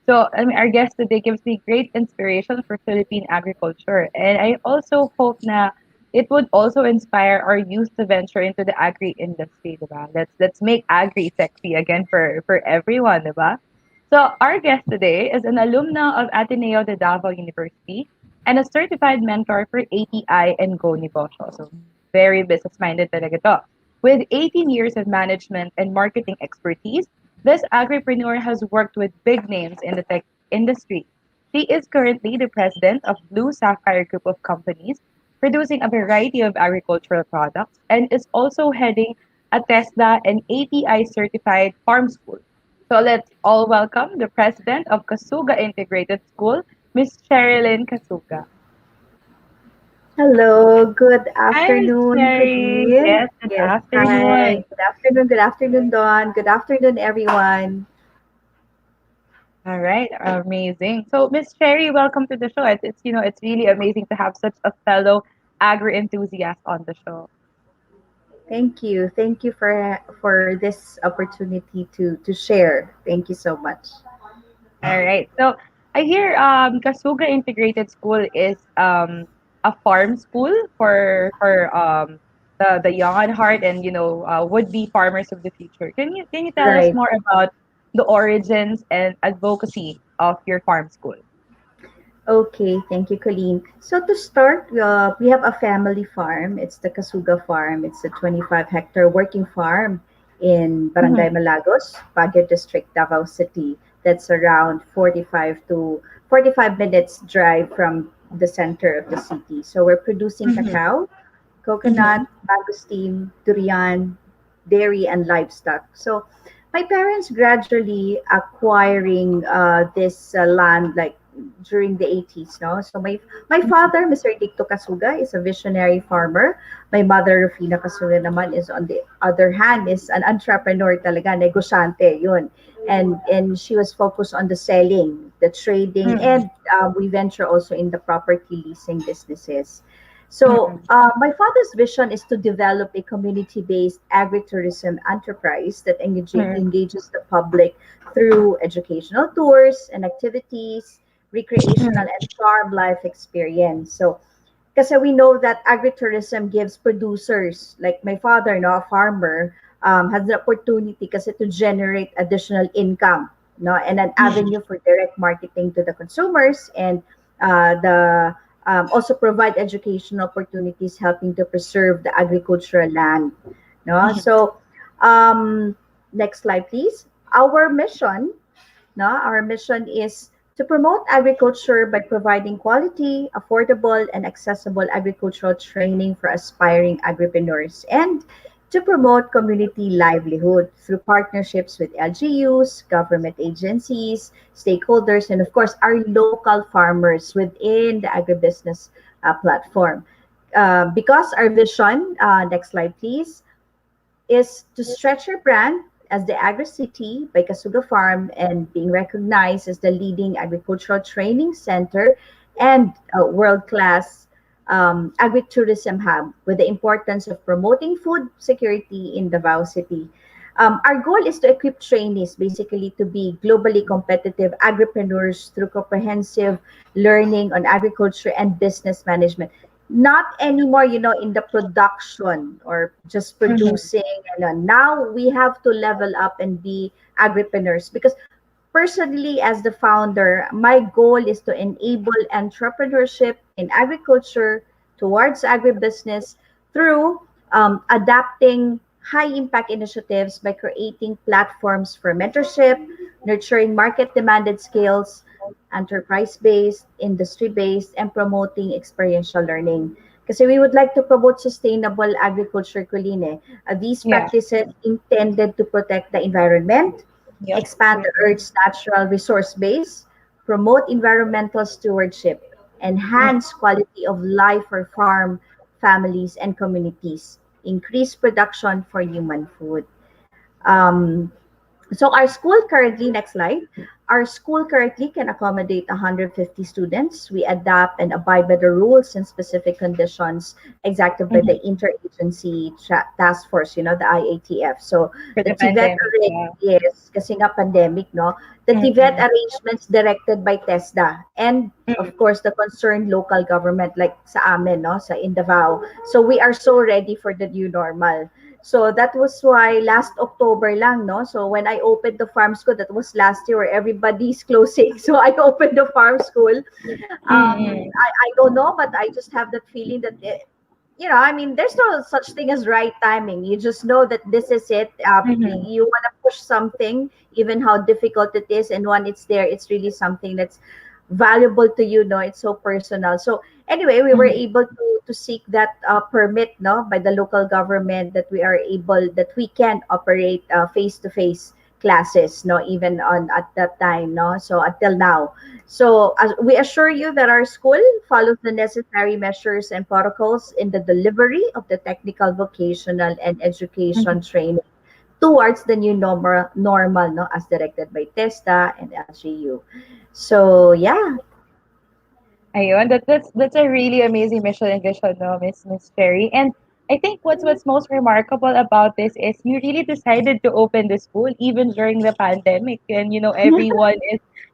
So, I mean, our guest today gives me great inspiration for Philippine agriculture. And I also hope na it would also inspire our youth to venture into the agri industry, diba? Let's make agri sexy again for everyone, diba? So, our guest today is an alumna of Ateneo de Davao University and a certified mentor for ATI and Go Negosyo. So very business-minded talaga to. With 18 years of management and marketing expertise, this agripreneur has worked with big names in the tech industry. She is currently the president of Blue Sapphire Group of Companies, producing a variety of agricultural products, and is also heading a TESDA and ATI certified farm school. So let's all welcome the president of Kasuga Integrated School, Miss Sherilyn Kasuga. Hello, good Hi, Miss afternoon, Cherry. Colleen. Yes, good Yes, hi. afternoon. Good afternoon, Dawn. Good afternoon, everyone. All right, amazing. So, Miss Cherry, welcome to the show. It's really amazing to have such a fellow agri enthusiast on the show. Thank you. Thank you for this opportunity to share. Thank you so much. All right. So, I hear Kasuga Integrated School is a farm school for the young at heart and would be farmers of the future. Can you tell us Right. more about the origins and advocacy of your farm school? Okay, thank you, Colleen. So to start, we have a family farm. It's the Kasuga Farm. It's a 25-hectare working farm in Barangay Mhm. Malagos, Baguio District, Davao City. That's around 45 minutes drive from the center of the city. So we're producing Mhm. cacao, coconut, Mhm. mangosteen, durian, dairy, and livestock. So my parents gradually acquiring this land like during the 80s, no? So my father, Mr. Dicto Kasuga, is a visionary farmer. My mother, Rufina Kasuga naman, is on the other hand, is an entrepreneur talaga, negosyante, yun. And she was focused on the selling, the trading, Mhm. and we venture also in the property leasing businesses. So, Mhm. my father's vision is to develop a community based agritourism enterprise that Mhm. engages the public through educational tours and activities, recreational Mhm. and farm life experience. So, because we know that agritourism gives producers, like my father, no, a farmer, has the opportunity kasi to generate additional income, no, and an Mhm. avenue for direct marketing to the consumers and the also provide educational opportunities helping to preserve the agricultural land, no. Mhm. So next slide please. Our mission, no, our mission is to promote agriculture by providing quality, affordable, and accessible agricultural training for aspiring agripreneurs and to promote community livelihood through partnerships with LGUs, government agencies, stakeholders, and of course, our local farmers within the agribusiness platform. Because our vision, next slide, please, is to stretch our brand as the Agri City by Kasuga Farm and being recognized as the leading agricultural training center and a world-class agritourism hub with the importance of promoting food security in Davao City. Our goal is to equip trainees basically to be globally competitive agripreneurs through comprehensive learning on agriculture and business management. not anymore, in the production or just Mhm. producing. And now we have to level up and be agripreneurs, because personally, as the founder, my goal is to enable entrepreneurship in agriculture towards agribusiness through adapting high impact initiatives by creating platforms for mentorship, nurturing market demanded skills, enterprise based, industry based, and promoting experiential learning. Kasi we would like to promote sustainable agriculture, Colleen. These Yeah. practices intended to protect the environment, Yep. expand the Earth's natural resource base, promote environmental stewardship, enhance quality of life for farm families and communities, increase production for human food. Um, so our school currently, next slide, our school currently can accommodate 150 students. We adapt and abide by the rules and specific conditions exacted by the Mhm. interagency task force, the IATF. So For the the TVET pandemic, yeah. yes, kasi nga pandemic, no? The TVET Mm-mm. arrangements directed by TESDA and of course the concerned local government like sa amin, no, sa Indavao. So we are so ready for the new normal. So that was why last October lang, no? So when I opened the farm school, that was last year where everybody's closing. So I opened the farm school. Mm-mm. I don't know, but I just have that feeling that I mean, there's no such thing as right timing. You just know that this is it. Mhm. You want to push something, even how difficult it is, and when it's there, it's really something that's valuable to you. No, it's so personal. So anyway, we were Mhm. able to seek that permit, no, by the local government, that we are able that we can operate face to face classes, no, even on at that time, no. So until now, so as we assure you that our school follows the necessary measures and protocols in the delivery of the technical, vocational, and education Mhm. training towards the new normal, no, as directed by TESTA and LGU. So yeah. Ayun, that's a really amazing mission and vision, no, Miss Cherry. And I think what's most remarkable about this is you really decided to open the school even during the pandemic, and everyone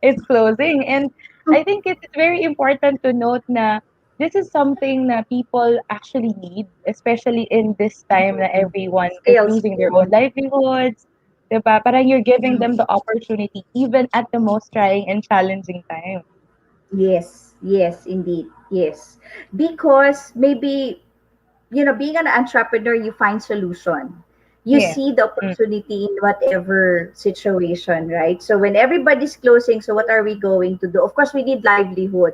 is closing. And I think it's very important to note na this is something that people actually need, especially in this time that everyone is Skills. losing their own livelihoods. Diba? Parang you're giving them the opportunity even at the most trying and challenging time. Yes, yes, indeed. Yes. Because maybe, being an entrepreneur, you find solution. You Yeah. see the opportunity in whatever situation, right? So when everybody's closing, so what are we going to do? Of course, we need livelihood.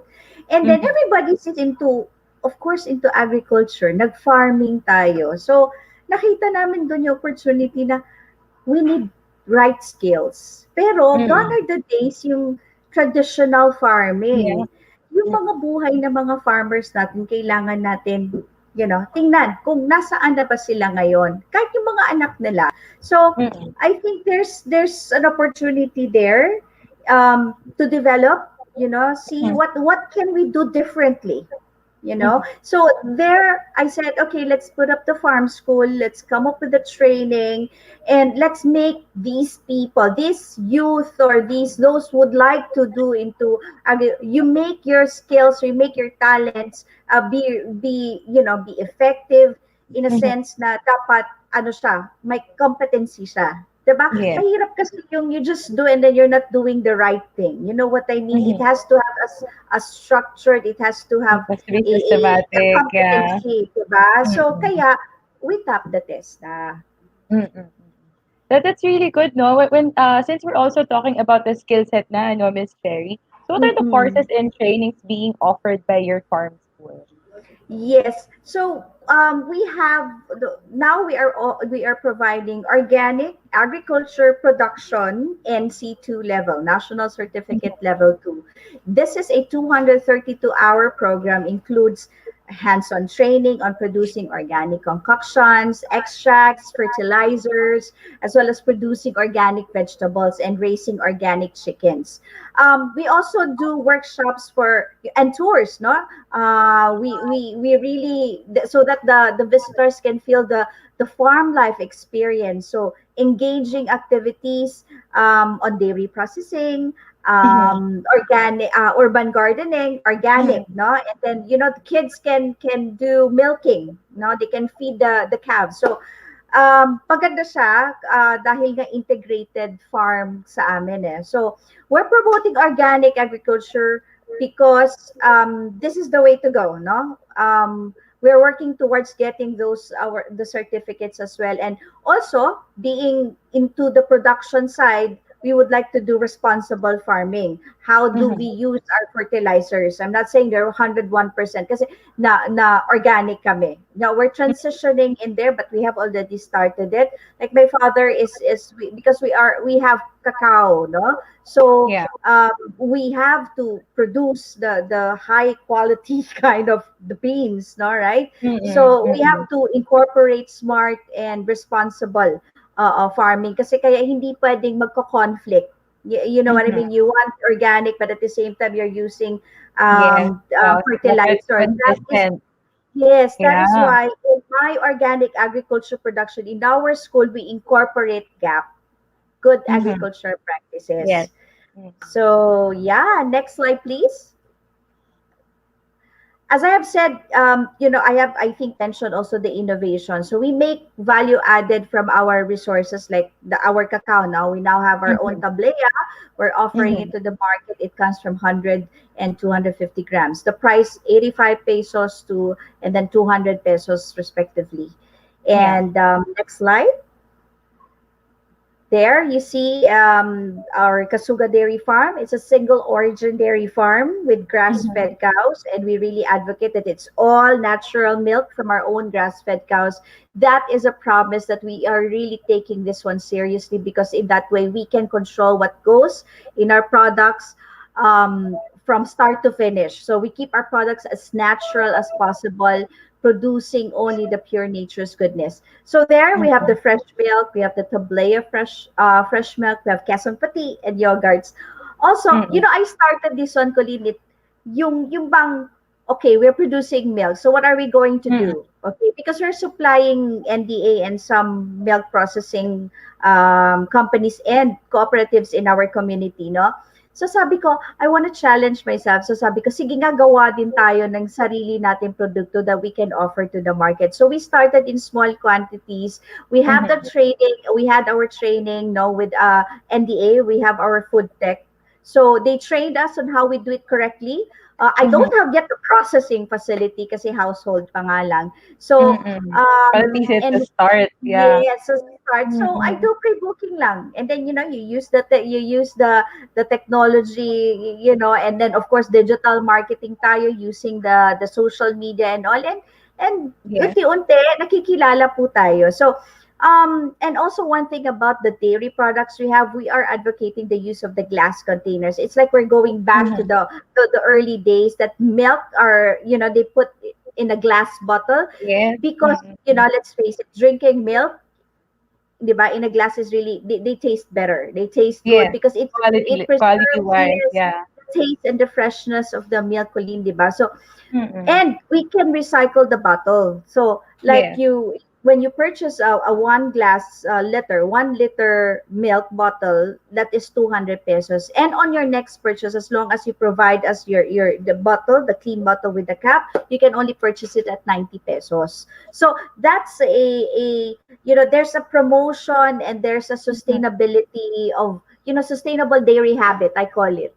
And then Mm-hmm. everybody's into, of course, into agriculture. Nag-farming tayo. So nakita namin doon yung opportunity na we need right skills. Pero gone Mm-hmm. are the days yung traditional Yeah. farming. Yung mga buhay ng mga farmers natin, kailangan natin, tingnan kung nasaan na ba sila ngayon. Kahit yung mga anak nila. So, Mm-mm. I think there's an opportunity there to develop, see what can we do differently, Mhm. so there I said, okay, let's put up the farm school, let's come up with the training, and let's make these people, this youth, or those who would like to do into you make your skills, you make your talents be effective in a Mhm. sense na dapat ano siya, may competency siya. 'Di ba? Yeah. Mahirap kasi yung you just do and then you're not doing the right thing. You know what I mean? It Mhm. has to have a structured, it has to It have has to be a systematic, yeah. competency, 'di ba? So Mm-mm. kaya we tap the test na. Mm-mm. That's really good, no? When since we're also talking about the skill set na, no, Miss Cherry. So what are the Mm-mm. courses and trainings being offered by your farm school? Yes. So we have now we are providing organic agriculture production NC2 level, National Certificate Level 2. This is a 232-hour program, includes hands-on training on producing organic concoctions, extracts, fertilizers, as well as producing organic vegetables and raising organic chickens. We also do workshops for and tours, no? We really so that the visitors can feel the farm life experience. So engaging activities on dairy processing, organic, urban gardening, organic, no? And then, the kids can do milking, no? They can feed the calves. So, paganda siya dahil nga integrated farm sa amin eh. So, we're promoting organic agriculture because this is the way to go, no? We're working towards getting the certificates as well, and also being into the production side. We would like to do responsible farming. How do we use our fertilizers? I'm not saying they're 101% kasi na organic kami. Now we're transitioning in there, but we have already started it. Like my father because we have cacao, no? So we have to produce the high quality kind of the beans, no, right? So we have to incorporate smart and responsible farming kasi kaya hindi pwedeng magko-conflict. You know what I mean? You want organic, but at the same time you're using fertilizer. That is why in my organic agriculture production in our school we incorporate GAP, good agriculture practices. Yes. So yeah, next slide please. As I have said, I think mentioned also the innovation. So we make value added from our resources like our cacao. Now we now have our own tablea. We're offering it to the market. It comes from 100 and 250 grams. The price 85 pesos and then 200 pesos respectively. And next slide. There you see our Kasuga Dairy Farm. It's a single origin dairy farm with grass-fed cows, and we really advocate that it's all natural milk from our own grass-fed cows. That is a promise that we are really taking this one seriously, because in that way we can control what goes in our products from start to finish. So we keep our products as natural as possible, producing only the pure nature's goodness. So there we have the fresh milk, we have the tablea fresh milk, we have Quezon Pati and yogurts. Also, I started this one, Colleen, yung bang, okay, we're producing milk. So what are we going to do? Okay, because we're supplying NDA and some milk processing companies and cooperatives in our community, no? So sabi ko, I want to challenge myself. So sabi ko, sige nga, gawa din tayo ng sarili nating produkto that we can offer to the market. So we started in small quantities. We have the training. We had our training, with NDA. We have our food tech. So they trained us on how we do it correctly. I don't have yet the processing facility kasi household pa nga lang. So, But at least it's a start. Yeah. Yes, so start. So I do pre-booking lang, and then you use the technology, and then of course digital marketing tayo using the social media and all, and unti-unti nakikilala po tayo. So and also one thing about the dairy products we are advocating the use of the glass containers. It's like we're going back to the early days that milk are, they put in a glass bottle because, let's face it, drinking milk, diba, in a glass is really, they taste better. They taste good because it preserves the taste and the freshness of the milk, Colleen, diba? So, and we can recycle the bottle. So, like when you purchase a 1 liter milk bottle, that is 200 pesos. And on your next purchase, as long as you provide us the bottle, the clean bottle with the cap, you can only purchase it at 90 pesos. So that's there's a promotion and there's a sustainability of, sustainable dairy habit, I call it.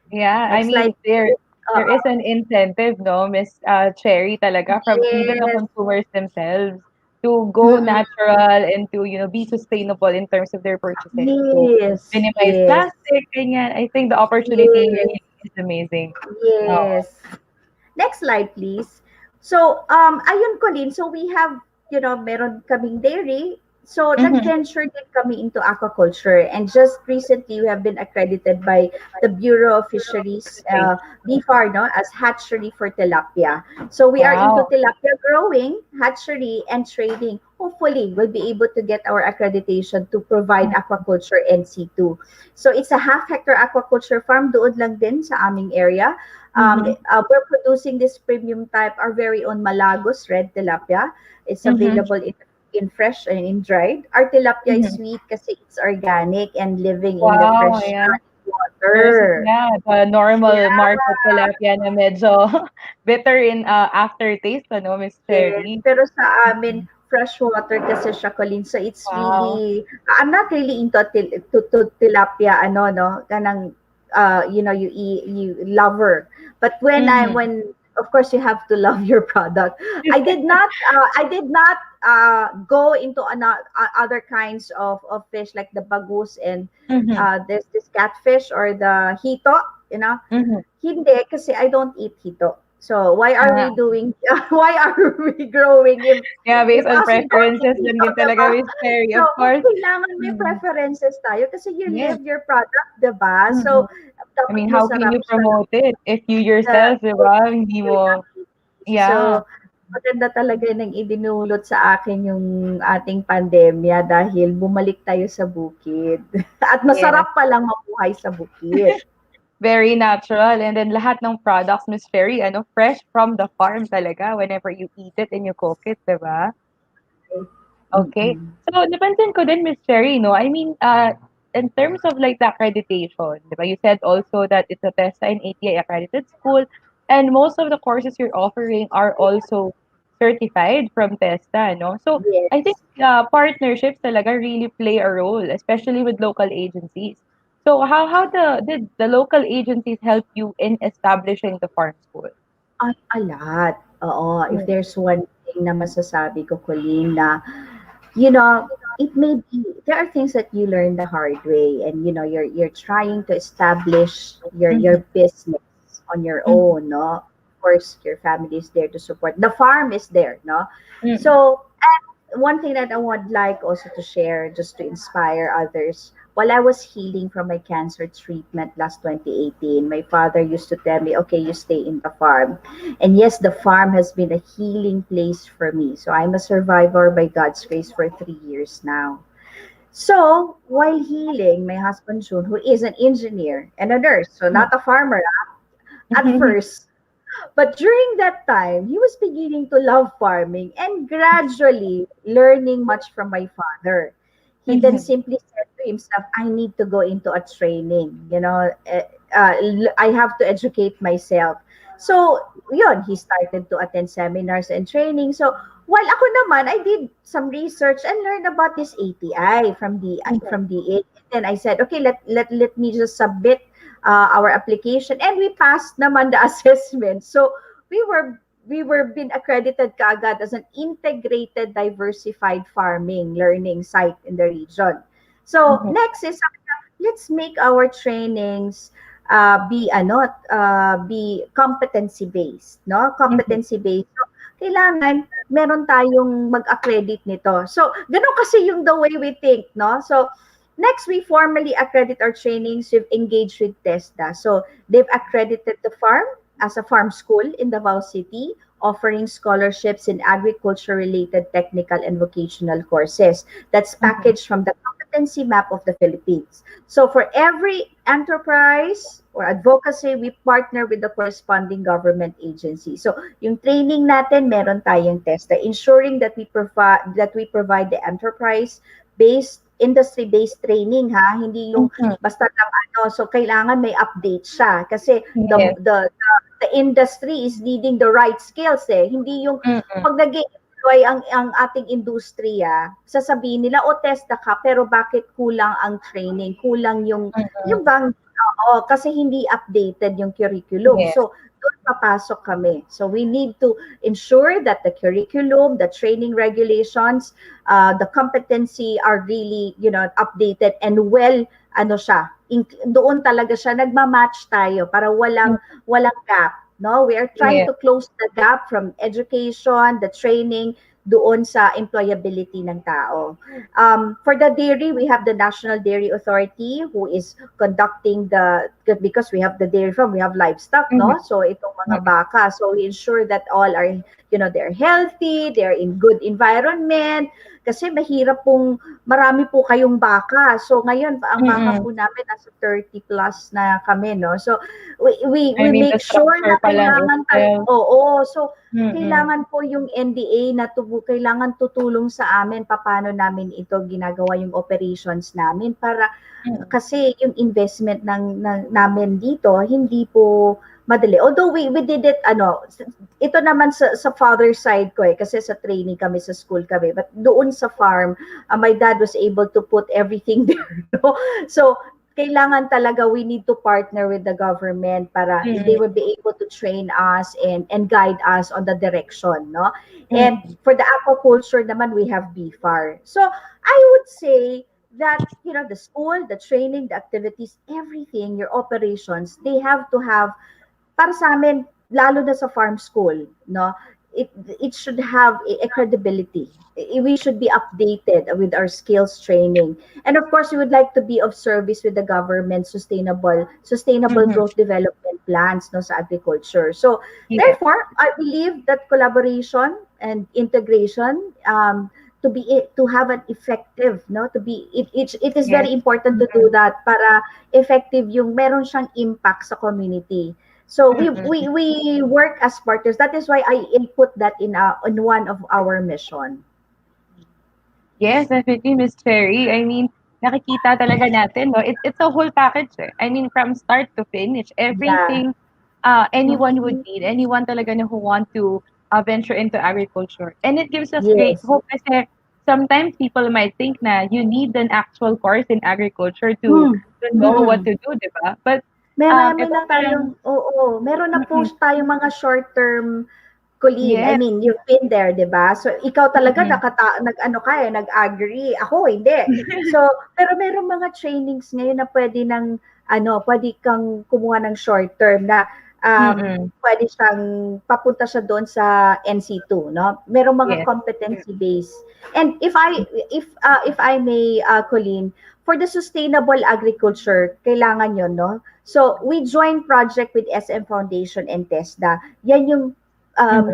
Yeah, I mean, there is an incentive, no, Miss Cherry, talaga, from even the consumers themselves to go natural and to, be sustainable in terms of their purchases. To minimize plastic, ganyan. I think the opportunity really is amazing. Yes. Next slide, please. So, ayun, Colleen, so we have, meron kaming dairy. So, nag-venture din kami into aquaculture. And just recently, we have been accredited by the Bureau of Fisheries, BFAR, as hatchery for tilapia. So, we are into tilapia growing, hatchery, and trading. Hopefully, we'll be able to get our accreditation to provide aquaculture NC2. So, it's a half-hectare aquaculture farm doon lang din sa aming area. We're producing this premium type, our very own Malagos red tilapia. It's available in fresh and in dried. Our tilapia is sweet kasi it's organic and living in the fresh versus water. the normal Yeah. market tilapia na medyo bitter in aftertaste, ano, Miss Yes, Cherry? pero sa amin, freshwater kasi siya, Colleen. So it's Wow. really, I'm not really into to tilapia, ano, no? Kanang, you eat, you lover. But Mm-hmm. when, of course, you have to love your product. I did not go into other kinds of fish like the bagus and Mm-hmm. this catfish or the hito, you know. Mm-hmm. Hindi, kasi I don't eat hito. So why are Ah, we doing why are we growing yeah, if based on us don't eat preferences hito, din din talaga, diba? Miss Cherry, So of course. kailangan may Mm. preferences tayo kasi you Yes. live your product, diba? Mm-hmm. So I dapat mean, how can masarap you siya promote it if you sa yourself, di ba, hindi mo, yeah. so maganda talaga ng idinulot sa akin yung ating pandemya dahil bumalik tayo sa bukid. At Yes. masarap palang mabuhay sa bukid. Very natural. And then lahat ng products, Miss Cherry, ano, fresh from the farm talaga whenever you eat it and you cook it, di ba? Okay. Mm-mm. So, napansin ko din, Miss Cherry, no? I mean, in terms of like the accreditation, di ba? You said also that it's a TESTA and ATI accredited school, and most of the courses you're offering are also certified from TESTA, no? So, I think Yes. partnerships talaga really play a role, especially with local agencies. So, did the local agencies help you in establishing the farm school? A lot. Oo, if Mm. there's one thing na masasabi ko, Colleen, na, you know, it may be, there are things that you learn the hard way and, you're trying to establish your Mhm. business on your Mhm. own, no? Of course, your family is there to support. The farm is there, no? Mm. So, one thing that I would like also to share, just to inspire others, while I was healing from my cancer treatment last 2018, my father used to tell me, okay, you stay in the farm. And yes, the farm has been a healing place for me. So I'm a survivor by God's grace for 3 years now. So while healing, my husband June, who is an engineer and a nurse, so not a farmer at first, but during that time, he was beginning to love farming and gradually learning much from my father. He then Mhm. simply said to himself, I need to go into a training. I have to educate myself. So, yun, he started to attend seminars and training. So, while ako naman, I did some research and learned about this ATI Mhm. from the then I said, okay, let me just submit our application and we passed naman the assessment. So we were being accredited kaagad as an integrated diversified farming learning site in the region. So Mhm. next is let's make our trainings be competency based, no? Mhm. Competency based. So kailangan meron tayong mag-accredit nito. So ganun kasi yung the way we think, no? So next, we formally accredit our trainings. We've engaged with TESDA. So they've accredited the farm as a farm school in Davao City, offering scholarships in agriculture-related technical and vocational courses. That's Mhm. packaged from the competency map of the Philippines. So for every enterprise or advocacy, we partner with the corresponding government agency. So yung training natin, meron tayong TESDA, ensuring that we provide the enterprise based industry-based training, ha, hindi yung Mhm. basta lang so kailangan may update siya kasi Yes. the industry is needing the right skills, hindi yung Mm. pag nag-employ ang ating industriya, sasabihin nila o testa ka pero bakit kulang ang training, kulang yung Mm. bang kasi hindi updated yung curriculum. Yes. So doon papasok kami. So we need to ensure that the curriculum, the training regulations, the competency are really, updated and well, doon talaga siya, nagmamatch tayo para walang gap. No? We are trying Yes. to close the gap from education, the training, doon sa employability ng tao. For the dairy, we have the National Dairy Authority who is conducting because we have the dairy farm, we have livestock, Mhm. no? So itong mga Mm. baka. So we ensure that all are they're healthy, they're in good environment. Kasi mahirap pong marami po kayong baka. So ngayon, ang baka po namin nasa 30 plus na kami, no? So we I mean, the make sure na structure pa lang kailangan itself. oo. So Mm-mm. kailangan po yung NDA na kailangan tutulong sa amin paano namin ito ginagawa yung operations namin para kasi yung investment namin dito hindi po madali. Although we did it ito naman sa father side ko kasi sa training kami sa school kami, but doon sa farm my dad was able to put everything there. No? So kailangan talaga we need to partner with the government para they will be able to train us and guide us on the direction, no? And for the aquaculture naman we have BFAR. So I would say that the school, the training, the activities, everything, your operations, they have to have para sa amin lalo na sa farm school, no? It should have a credibility. We should be updated with our skills training. And of course, we would like to be of service with the government sustainable growth development plans no sa agriculture. So therefore, I believe that collaboration and integration to have an effective it is very important to do that para effective yung meron siyang impact sa community. So we work as partners. That is why I input that in one of our mission. Yes, definitely, Miss Cherry. I mean, nakikita talaga natin, no? It's a whole package. I mean, from start to finish, everything anyone would need, anyone talaga na who want to venture into agriculture. And it gives us great Yes. hope kasi sometimes people might think na you need an actual course in agriculture to know what to do, di ba? But Marami ito na tayong, meron na po tayong mga short-term Colleen. I Yes. mean, you've been there, di ba? So, ikaw talaga nag-agree. Ako, hindi. So, pero meron mga trainings ngayon na pwede kang kumuha ng short-term na pwede siyang papunta siya doon sa NC2, no? Merong mga Yes. competency based. And if I may, Colleen, for the sustainable agriculture, kailangan yon, no? So, we joined project with SM Foundation and TESDA. Yan yung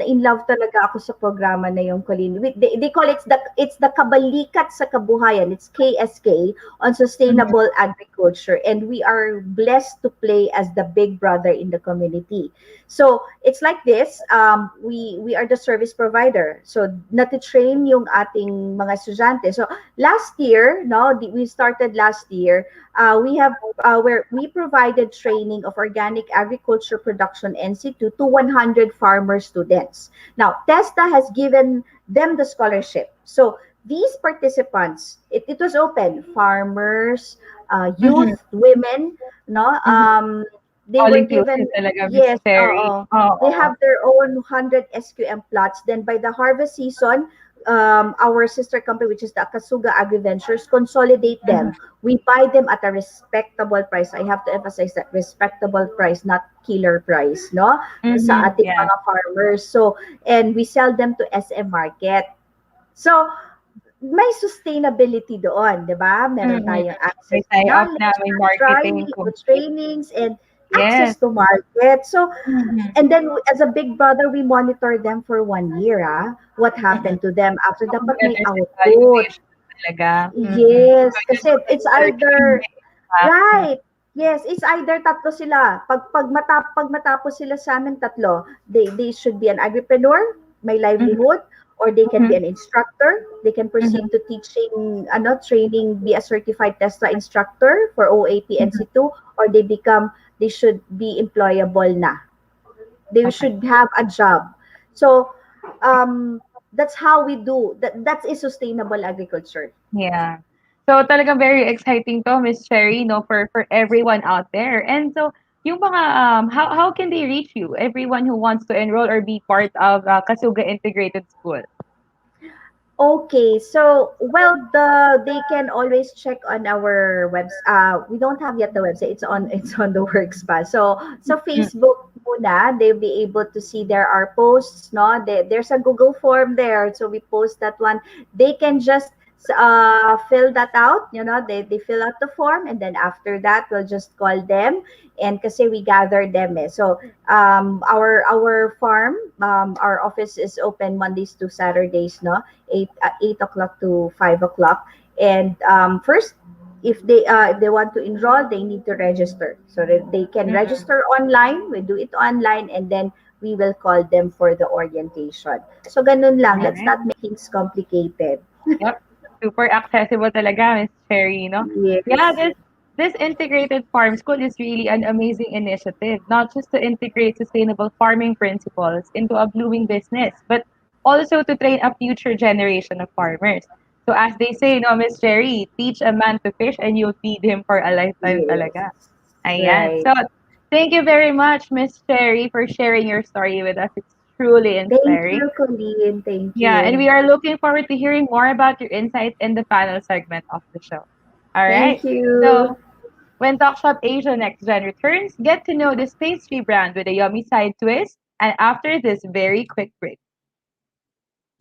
in love talaga ako sa programa na yung Colleen. They call it's the Kabalikat sa Kabuhayan. It's KSK on sustainable agriculture, and we are blessed to play as the big brother in the community. So it's like this. We are the service provider. So nati-train yung ating mga estudyante. So last year, we started last year. We provided training of organic agriculture production NC2 to 100 farmer students. Now, TESTA has given them the scholarship. So these participants, it was open, farmers, youth, women, no? They All were given, inclusive talaga, Miss yes, Cherry. they have their own 100 SQM plots. Then by the harvest season, our sister company, which is the Akasuga AgriVentures, consolidate them. We buy them at a respectable price. I have to emphasize that respectable price, not killer price, no? Sa ating mga farmers. So, and we sell them to SM Market. So, may sustainability doon, di ba? Meron tayong access to May tie-up knowledge, na, may marketing. trainings, and access to market. So, and then as a big brother, we monitor them for 1 year. What happened to them after that? But may output. Talaga. Yes, kasi it's either right. Yes, it's either tatlo sila. Pag matapos sila sa amin tatlo, they should be an agripreneur, may livelihood, or they can be an instructor. They can proceed to teaching, training, be a certified TESTA instructor for OAP NC2, or they should be employable na. They should have a job. So, that's how we do. That's a sustainable agriculture. Yeah. So talagang very exciting to, Miss Cherry, for everyone out there. And so yung mga how can they reach you? Everyone who wants to enroll or be part of Kasuga Integrated School. Okay, so they can always check on our website. We don't have yet the website. It's on the works pa. So Facebook muna, they'll be able to see there are posts, no? There's a Google form there, so we post that one. They can just fill that out. They fill out the form, and then after that, we'll just call them. And kasi we gather them. So our farm, our office is open Mondays to Saturdays, no, 8 o'clock to 5 o'clock. And first, if they want to enroll, they need to register. So that they can register online. We do it online, and then we will call them for the orientation. So ganun lang. Let's Alright. not make things complicated. Yep. Super accessible talaga, Miss Cherry, no? Yeah, Yes. this integrated farm school is really an amazing initiative, not just to integrate sustainable farming principles into a blooming business, but also to train a future generation of farmers. So as they say, no, Miss Cherry, teach a man to fish and you'll feed him for a lifetime Yes. talaga. Ayan. Right. So thank you very much, Miss Cherry, for sharing your story with us. It's truly Thank inspiring. you, Colleen. Thank Yeah, and you. we are looking forward to hearing more about your insights in the panel segment of the show. All right. Thank you. So, when Talk Shop Asia Next Gen returns, get to know this pastry brand with a yummy side twist. And after this very quick break.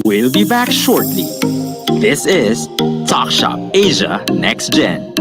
We'll be back shortly. This is Talk Shop Asia Next Gen.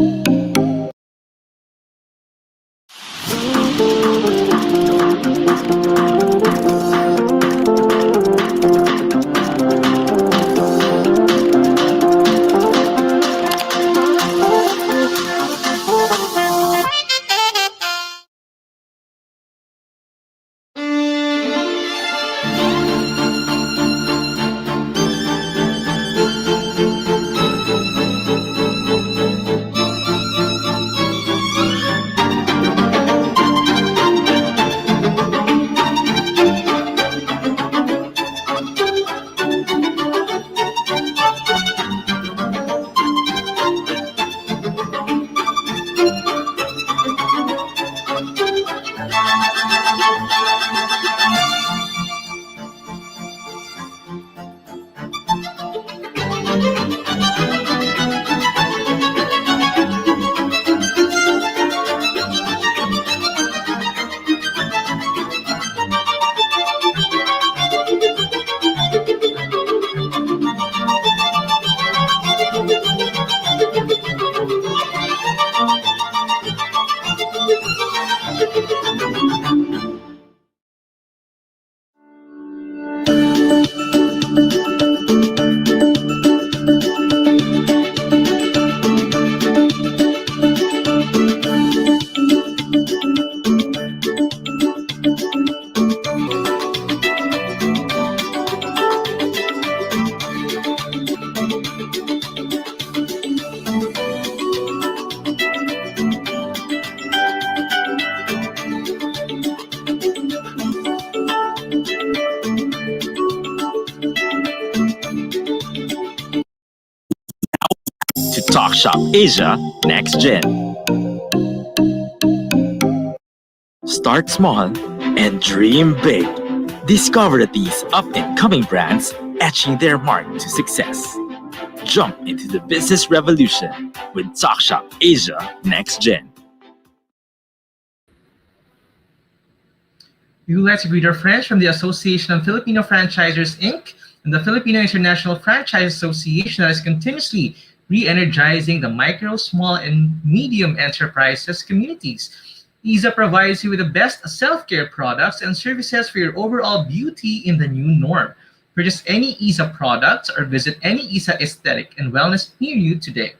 To Talk Shop Asia Next Gen. Start small and dream big. Discover these up and coming brands etching their mark to success. Jump into the business revolution with Talk Shop Asia Next Gen. We would like to greet our friends from the Association of Filipino Franchisers, Inc. and the Filipino International Franchise Association that is continuously re-energizing the micro, small, and medium enterprises communities. ISA provides you with the best self-care products and services for your overall beauty in the new norm. Purchase any ISA products or visit any ISA aesthetic and wellness near you today.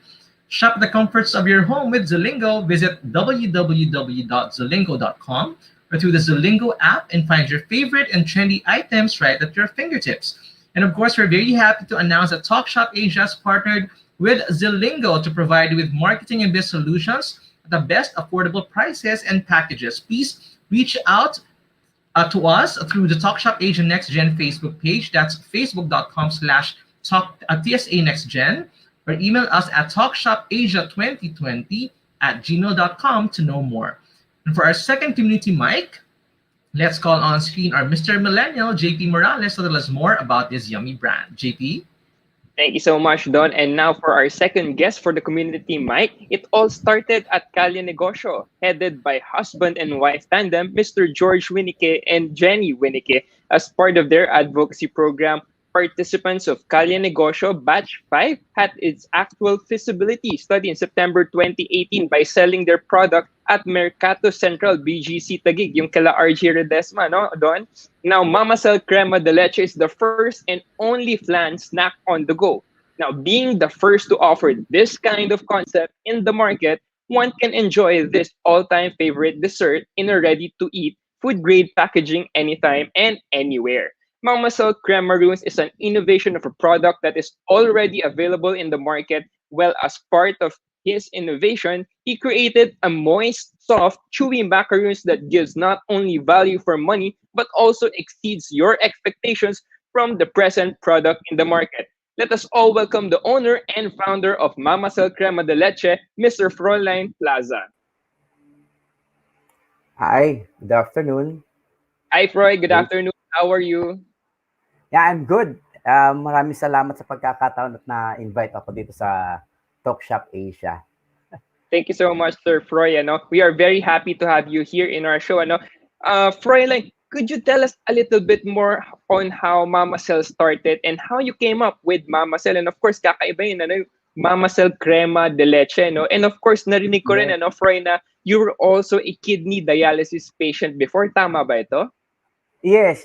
Shop the comforts of your home with Zolingo. Visit www.zolingo.com or through the Zolingo app and find your favorite and trendy items right at your fingertips. And of course, we're very happy to announce that TalkShop Asia has partnered with Zolingo to provide you with marketing and biz solutions at the best affordable prices and packages. Please reach out to us through the TalkShop Asia Next Gen Facebook page. That's facebook.com/TSA Next Gen, or email us at talkshopasia2020@gmail.com to know more. And for our second community mic, let's call on screen our Mr. Millennial, JP Morales, to tell us more about this yummy brand. JP? Thank you so much, Don. And now for our second guest for the community mic, it all started at Calle Negosyo, headed by husband and wife tandem, Mr. George Winike and Jenny Winike, as part of their advocacy program, participants of Kalye Negosyo Batch 5 had its actual feasibility study in September 2018 by selling their product at Mercato Central BGC Taguig, yung kala RG Redesma, no, Don? Now, Mama Cell Crema de Leche is the first and only flan snack on the go. Now, being the first to offer this kind of concept in the market, one can enjoy this all-time favorite dessert in a ready-to-eat food-grade packaging anytime and anywhere. Mama Cell Creme Maroons is an innovation of a product that is already available in the market. Well, as part of his innovation, he created a moist, soft, chewy macaroons that gives not only value for money, but also exceeds your expectations from the present product in the market. Let us all welcome the owner and founder of Mama Cell Crema de Leche, Mr. Frontline Plaza. Hi, good afternoon. Hi, Froy. Good Okay. afternoon. How are you? Yeah, I'm good. Maraming salamat sa pagkakataon at na-invite ako dito sa Talk Shop Asia. Thank you so much, Sir Froy. Ano? We are very happy to have you here in our show. Ano? Froy, could you tell us a little bit more on how Mama Cell started and how you came up with Mama Cell? And of course, kakaiba yun, ano, Mama Cell Crema de Leche. No? And of course, narinig ko rin, Yes. ano, Froy, na you were also a kidney dialysis patient before. Tama ba ito? Yes.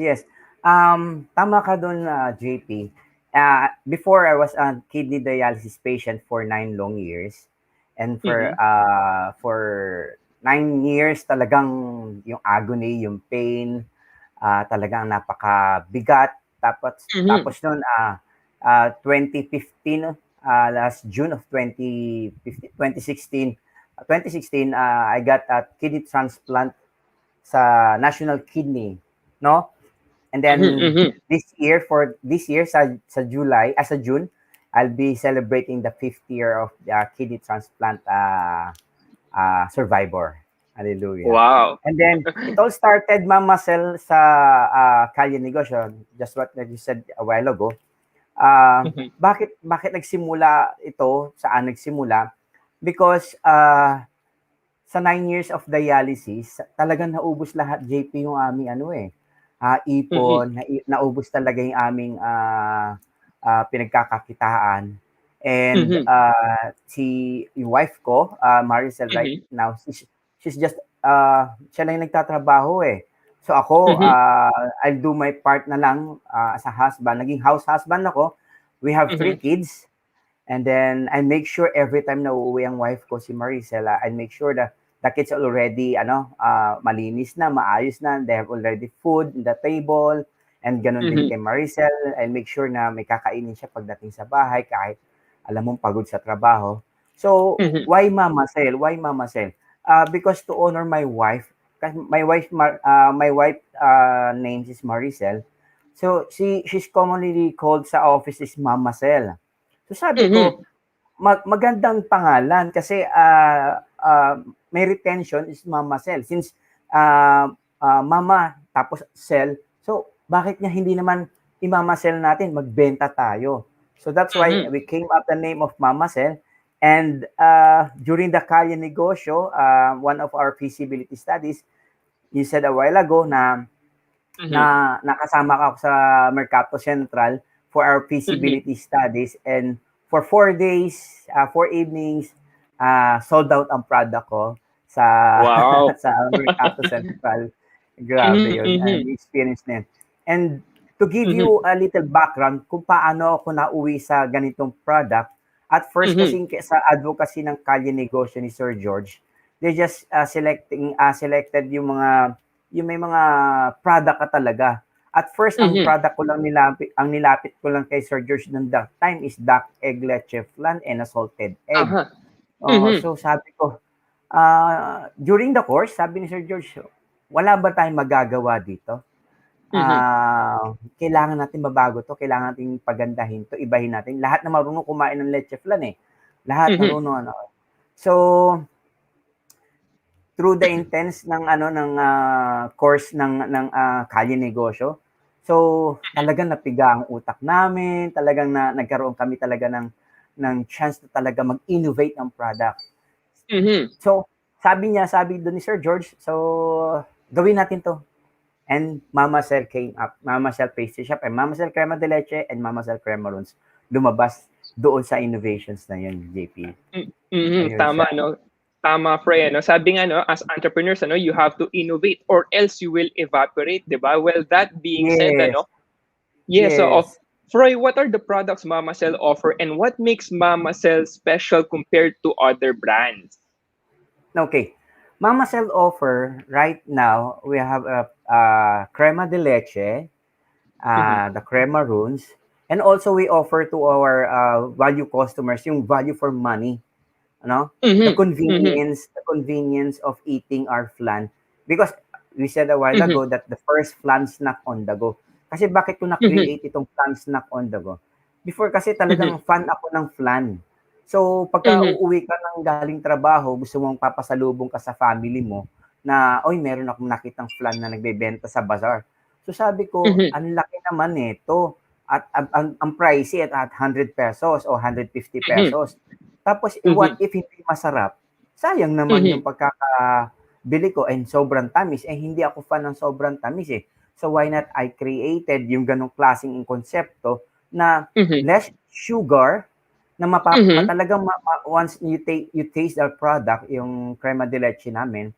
Tama ka doon, JP. Before I was a kidney dialysis patient for 9 long years. And for 9 years talagang yung agony, yung pain, talagang napakabigat. Tapos noon 2015 last June of 2016 I got a kidney transplant sa National Kidney, no? And then this year sa July, sa June, I'll be celebrating the 5th year of the kidney transplant survivor. Hallelujah. Wow. And then it all started, Mama Cell, sa Kalye Negosyo, just what you said a while ago. Bakit nagsimula ito? Saan nagsimula? Because sa 9 years of dialysis, talagang naubos lahat, JP, yung aming ipon, naubos talaga yung aming pinagkakakitaan. And yung wife ko, Maricel, right now, she's just, siya lang yung nagtatrabaho eh. So ako, I'll do my part na lang as a husband. Naging house husband ako. We have 3 kids. And then I make sure every time na uuwi ang wife ko, si Maricel, I make sure that the kids are already malinis na, maayos na, they have already food in the table, and ganun din kay Maricel. I make sure na may kakainin siya pagdating sa bahay kahit alam mong pagod sa trabaho. So, why Mama Cell? Why Mama Cell? Because to honor my wife, my wife name is Maricel. So, she's commonly called sa office is Mama Cell. So sabi ko, magandang pangalan kasi may retention is Mama Cell. Since Mama tapos Cell, so bakit niya hindi naman i-Mama Cell natin, magbenta tayo. So that's why we came up the name of Mama Cell. And during the Kalye Negosyo, one of our feasibility studies, you said a while ago na nakasama ka sa Mercato Central for our feasibility studies, and for 4 days, 4 evenings, sold out ang product ko sa sa Mercato Central. Grabe yun, experience na yun. And to give you a little background kung paano ako nauwi sa ganitong product, at first kasi sa advocacy ng Kalye Negosyo ni Sir George, they just selected yung may mga product ka talaga. At first, ang product ko lang nilapit ko lang kay Sir George noong that time is duck egg leche flan and a salted egg. So sabi ko, during the course, sabi ni Sir George, wala ba tayong magagawa dito? Kailangan natin mabago to, kailangan natin pagandahin to, ibahin natin. Lahat na marunong kumain ng leche flan eh. Lahat marunong So, through the intense ng course ng Kalye Negosyo. So, talagang napiga ang utak namin, talagang nagkaroon kami talaga ng chance na talaga mag-innovate ng product. So, sabi doon ni Sir George, so gawin natin to. And Mama Cell came up. Mama Cell Pastry Shop and Mama Cell Crema de Leche and Mama Cell Crema Runs lumabas doon sa innovations na yun, JP. Ayun Tama, siya. no? Tama, Frey. Ano? Sabi nga, no, as entrepreneurs, ano, you have to innovate or else you will evaporate, di ba? Well, that being said, Yes. ano, yes, so, Yes. Froy, what are the products Mama Cell offer and what makes Mama Cell special compared to other brands? Okay. Mama Cell offer right now, we have a crema de leche, the crema runes, and also we offer to our value customers yung value for money. Ano? The convenience of eating our flan. Because we said a while ago that the first flan snack on the go. Kasi bakit ko na-create itong flan snack on the go? Before kasi talagang fan ako ng flan. So, pagka uuwi ka ng galing trabaho, gusto mong papasalubong ka sa family mo na, oy, meron akong nakitang flan na nagbebenta sa bazaar. So, sabi ko, ang laki naman nito. At ang pricey at 100 pesos o 150 pesos. Tapos, what if hindi masarap? Sayang naman yung pagkakabili ko and sobrang tamis. Eh, hindi ako fan ng sobrang tamis eh. So, why not I created yung ganong klaseng konsepto na less sugar, na talagang once you taste our product, yung crema de leche namin,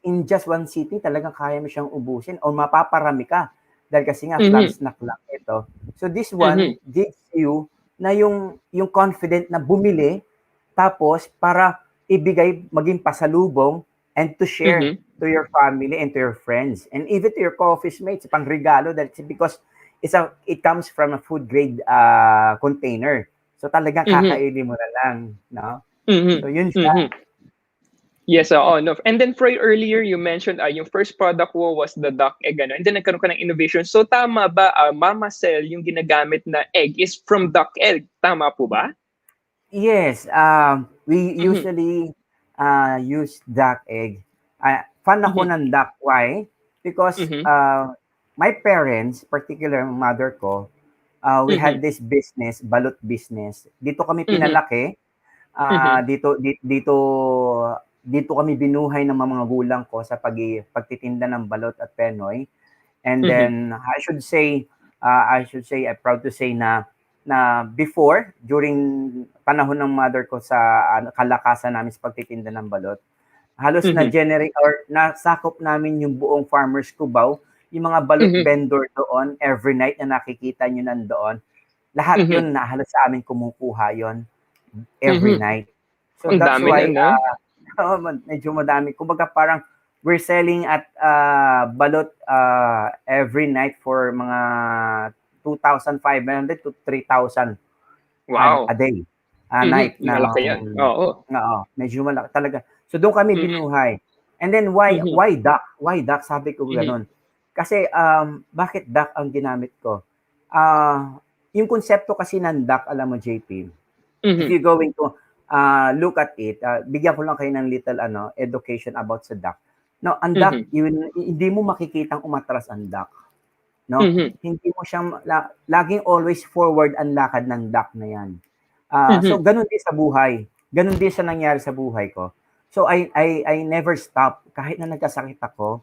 in just one sitting, talagang kaya mo siyang ubusin o mapaparami ka. Dahil kasi nga, flan snack lang ito. So this one gives you na yung confident na bumili, tapos para ibigay, maging pasalubong, and to share to your family and to your friends. And even to your office mates, pang regalo, because it comes from a food grade container. So talagang kakainin mo na lang, no? So yun siya. Yes, no. And then Froy, earlier you mentioned yung first product mo was the duck egg, ano? And then nagkaroon ka ng innovation. So tama ba, Mama Cell, yung ginagamit na egg is from duck egg? Tama po ba? Yes, we usually use duck egg. Fan ako ng duck. Why? Because my parents, particular mother ko, we had this business, balut business. Dito kami pinalaki. Dito kami binuhay ng mga magulang ko sa pagtitinda ng balot at penoy. And then I should say I'm proud to say na before, during panahon ng mother ko sa kalakasan namin sa pagtitinda ng balot, halos na generate or nasakop namin yung buong Farmers Cubao, yung mga balot vendor doon every night na nakikita nyo nandoon. Lahat yun na halos sa amin kumukuha yon every night. So that's why medyo madami. Kumbaga parang we're selling at balot every night for mga 2,500 to 3,000 a day. Night na malaki yan. Oo. Medyo malaki talaga. So doon kami binuhay. And then why duck? Why duck? Sabi ko ganun. Kasi bakit duck ang ginamit ko? Yung konsepto kasi ng duck, alam mo JP, if you're going to look at it, bigyan ko lang kayo ng little education about sa duck. No, ang duck, hindi mo makikitang umatras ang duck. No? Hindi mo siya, laging always forward ang lakad ng duck na yan. So, ganun din sa buhay. Ganun din sa nangyari sa buhay ko. So, I never stop. Kahit na nagkasakit ako,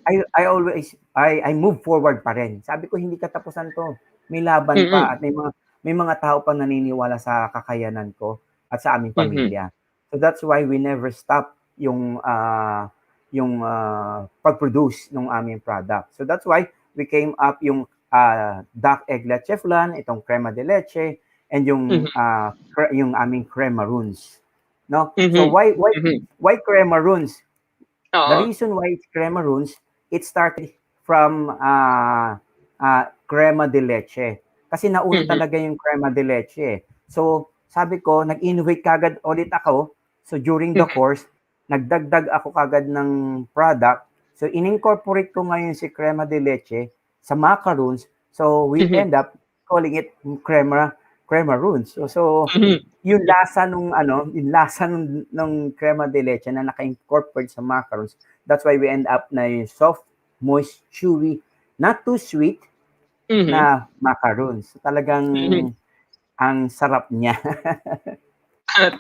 I move forward pa rin. Sabi ko, hindi katapusan to. May laban pa at may mga tao pang naniniwala sa kakayanan ko at sa aming pamilya. So that's why we never stop yung pag-produce ng aming product. So that's why we came up yung duck egg leche flan, itong crema de leche, and yung aming crema runes. No? So why crema runes? The reason why it's crema runes, it started from crema de leche. Kasi nauna talaga yung crema de leche. So, sabi ko, nag-innovate kagad ulit ako. So, during the course, nagdagdag ako kagad ng product. So, in-incorporate ko ngayon si crema de leche sa macaroons. So, we end up calling it crema runes. So yung lasa nung crema de leche na naka-incorporate sa macaroons, that's why we end up na yung soft, moist, chewy, not too sweet, na macaroons. So, talagang ang sarap niya.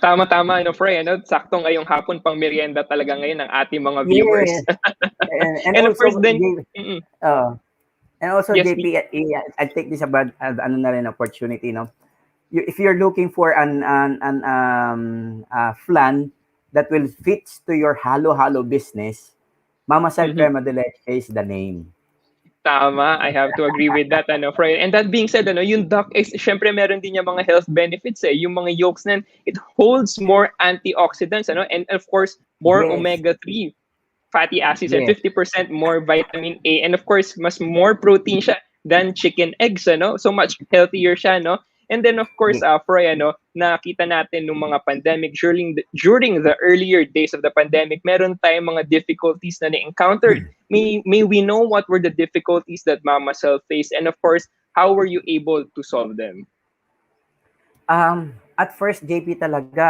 Tama-tama, Froy, sakto ngayong hapon pang merienda talaga ngayon ng ating mga viewers. Yeah. And And of also, course then, and also yes, JP, I take this about ano na rin opportunity, no? If you're looking for an flan that will fit to your halo business, Mama Sal Crema de Leche is the name. Tama, I have to agree with that, Froy. And that being said, yung duck eggs, syempre meron din yung mga health benefits Yung mga yolks nan, it holds more antioxidants, and of course, more Yes. omega-3 fatty acids and Yes. 50% more vitamin A. And of course, mas more protein siya than chicken eggs, So much healthier siya, no? And then of course, Froy, nakita natin nung mga pandemic during the earlier days of the pandemic, meron tayong mga difficulties na na-encountered. May we know what were the difficulties that Mama Cell faced, and of course, how were you able to solve them? At first, JP talaga,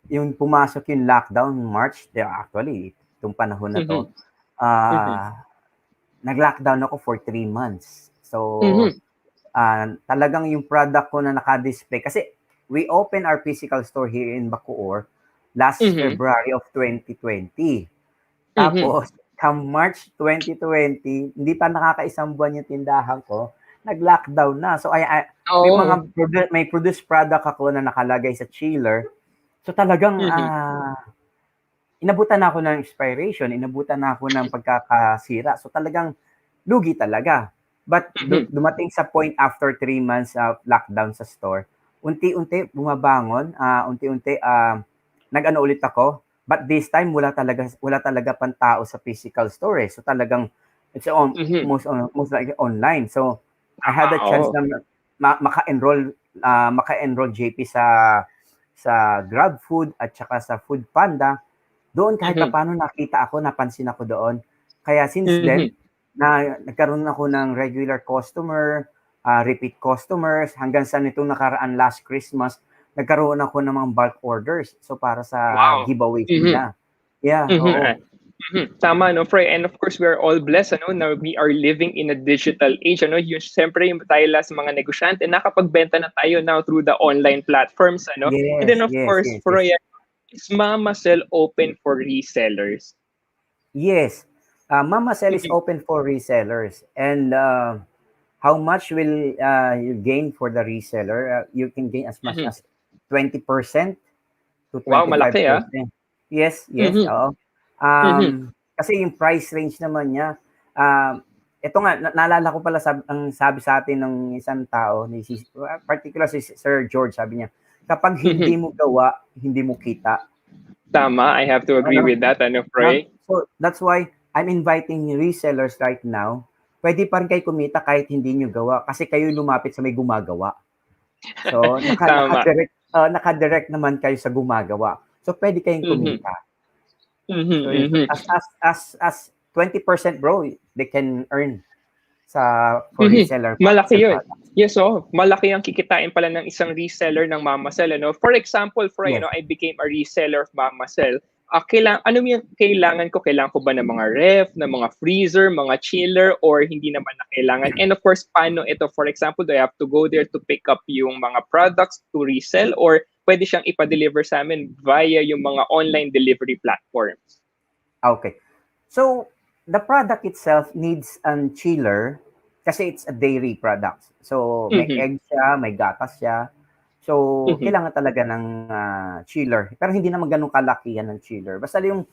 yung pumasok yung lockdown March, actually, itong panahon na to, nag-lockdown ako for 3 months. So, talagang yung product ko na naka-display, kasi we opened our physical store here in Bacoor last February of 2020. Tapos, come March 2020, hindi pa nakakaisang buwan yung tindahan ko, nag-lockdown na. So, may produced product ako na nakalagay sa chiller. So, talagang, inabutan na ako ng expiration, inabutan na ako ng pagkakasira. So, talagang lugi talaga. But dumating sa point after 3 months of lockdown sa store, unti-unti bumabangon, unti-unti nag-ano ulit ako. But this time wala talaga pang tao sa physical store. So talagang it's most like online. So I had a chance na maka-enroll JP sa Grab Food at saka sa Food Panda. Doon kahit paano napansin ako doon. Kaya since then nagkaroon ako ng regular customer, repeat customers, hanggang sa nitong nakaraan last Christmas, nagkaroon ako ng mga bulk orders. So, para sa giveaways nila. Yeah. Tama, Froy. And of course, we are all blessed, na we are living in a digital age. Siyempre, yung tayo sa mga negosyante, nakapagbenta na tayo now through the online platforms. Yes, and then, of course, Froy, is Mama Cell open for resellers? Yes. Mama Cell is open for resellers. And how much will you gain for the reseller? You can gain as much as 20% to 25%. Wow, malaki Yes, oo. Kasi yung price range naman niya, ito nga, naalala ko pala ang sabi sa atin ng isang tao, particular si Sir George, sabi niya, kapag hindi mo gawa, hindi mo kita. Tama, I have to agree with that, Froy. So that's why I'm inviting resellers right now. Pwede pa rin kayo kumita kahit hindi nyo gawa kasi kayo lumapit sa may gumagawa. So, naka-direct naman kayo sa gumagawa. So, pwede kayong kumita. So, as 20%, bro, they can earn for reseller. Malaki yun. Yes, malaki ang kikitain pala ng isang reseller ng Mama Cell. For example, Froy, I became a reseller of Mama Cell. Ano yung kailangan ko? Kailangan ko ba ng mga ref, ng mga freezer, mga chiller, or hindi naman na kailangan? And of course, paano ito? For example, do I have to go there to pick up yung mga products to resell, or pwede siyang ipa-deliver sa amin via yung mga online delivery platforms? Okay. So, the product itself needs a chiller kasi it's a dairy product. So, may egg siya, may gatas siya. So, kailangan talaga ng chiller. Pero hindi naman ganun kalakihan ng chiller. Basta yung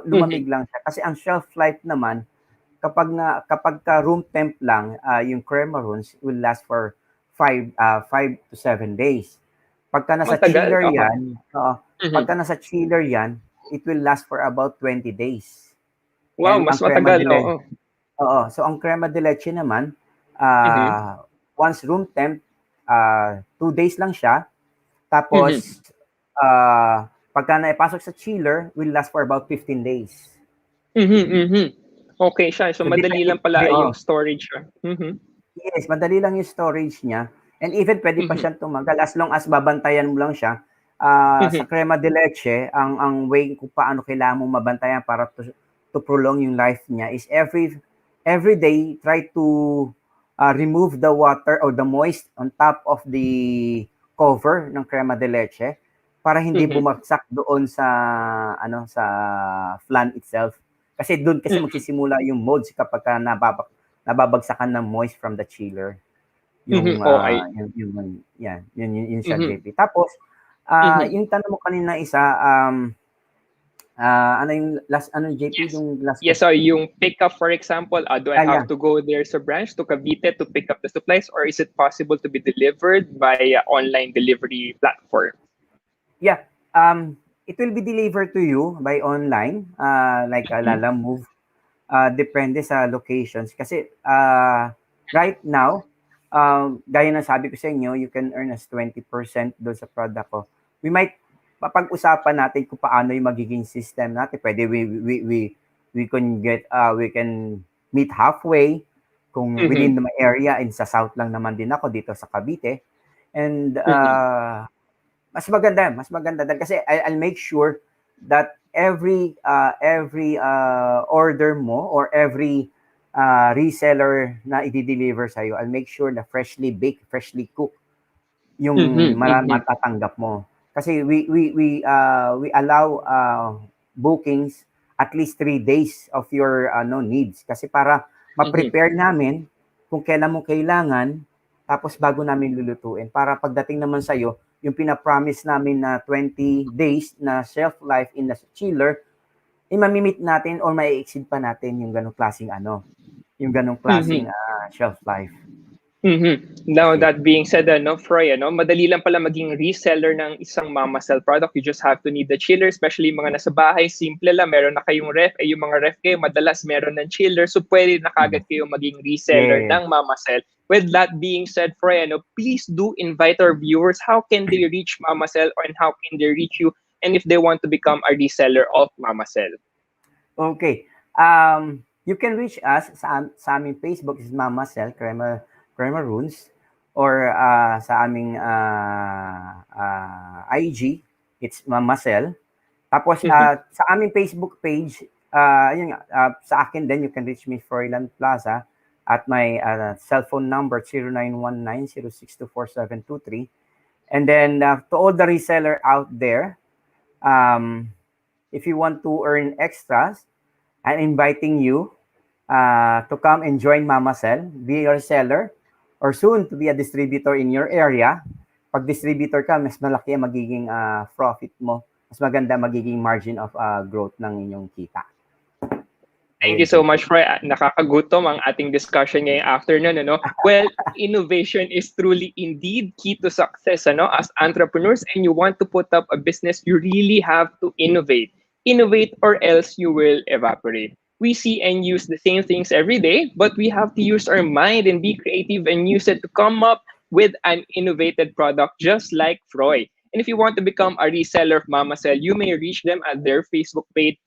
lumamig lang siya. Kasi ang shelf life naman, kapag room temp lang, yung crema runs will last for 5 to 7 days. Pagka nasa chiller yan, it will last for about 20 days. Wow, mas matagal. So, ang crema de leche naman, once room temp, 2 days lang siya. Tapos, pagka naipasok sa chiller, will last for about 15 days. Okay siya. So, madali lang pala yung storage. Yes, madali lang yung storage niya. And even pwede pa siyang tumagal as long as babantayan mo lang siya. Sa crema de leche, ang way kung paano kailangan mong mabantayan para to prolong yung life niya is every day, try to remove the water or the moist on top of the cover ng crema de leche para hindi Mhm. bumagsak doon sa sa flan itself. Kasi doon kasi magsisimula yung molds kapag nababagsakan ng moist from the chiller. Mhm. Yung Oh, I. yun siya, Mhm. JP. Tapos Mhm. yung tanong mo kanina isa, ano yung last JP, Yes. yung last Yes, question? so yung pickup, for example, do I Yeah. have to go there sa branch to Cavite to pick up the supplies, or is it possible to be delivered via online delivery platform? Yeah. It will be delivered to you by online, like Mhm. Lala Move. Depende sa locations. Kasi right now, gaya na sabi ko sa inyo, you can earn as 20% doon sa product ko. We might papag-usapan natin kung paano yung magiging system natin. Pwede we can meet halfway kung within Mhm. my area, and sa south lang naman din ako dito sa Cavite. And Mhm. mas maganda dahil kasi I'll make sure that every order mo or every reseller na i-deliver sa iyo, I'll make sure na freshly baked, freshly cooked yung Mhm. Mhm. matatanggap mo. Kasi we allow bookings at least 3 days of your needs, kasi para Mhm. ma-prepare namin kung kailan mo kailangan, tapos bago namin lulutuin para pagdating naman sa iyo, yung pina-promise namin na 20 days na shelf life in the chiller, mamimit natin or mai-exceed pa natin yung ganong klaseng Mhm. shelf life. Mhm. Now, that being said, Froy, madali lang pala maging reseller ng isang Mama Cell product. You just have to need the chiller, especially yung mga nasa bahay. Simple lang, meron na kayong ref. Yung mga ref kayo, madalas meron ng chiller. So, pwede na kagad kayo maging reseller Yes. ng Mama Cell. With that being said, Froy, please do invite our viewers. How can they reach Mama Cell, and how can they reach you? And if they want to become a reseller of Mama Cell? Okay. You can reach us sa aming Facebook is Mama Cell Crema Runes, or sa aming IG, it's Mama Cell. Tapos sa aming Facebook page, yun nga, sa akin din, you can reach me Froilan Plaza at my cell phone number 0919-0624723. And then to all the reseller out there, if you want to earn extras, I'm inviting you to come and join Mama Cell, be a reseller, or soon to be a distributor in your area. Pag distributor ka, mas malaki ang magiging profit mo. Mas maganda magiging margin of growth ng inyong kita. Thank you so much, Froy. Nakakagutom ang ating discussion ngayong afternoon. Well, innovation is truly indeed key to success. As entrepreneurs and you want to put up a business, you really have to innovate. Innovate or else you will evaporate. We see and use the same things every day, but we have to use our mind and be creative and use it to come up with an innovative product just like Froy. And if you want to become a reseller of Mama Cell, you may reach them at their Facebook page,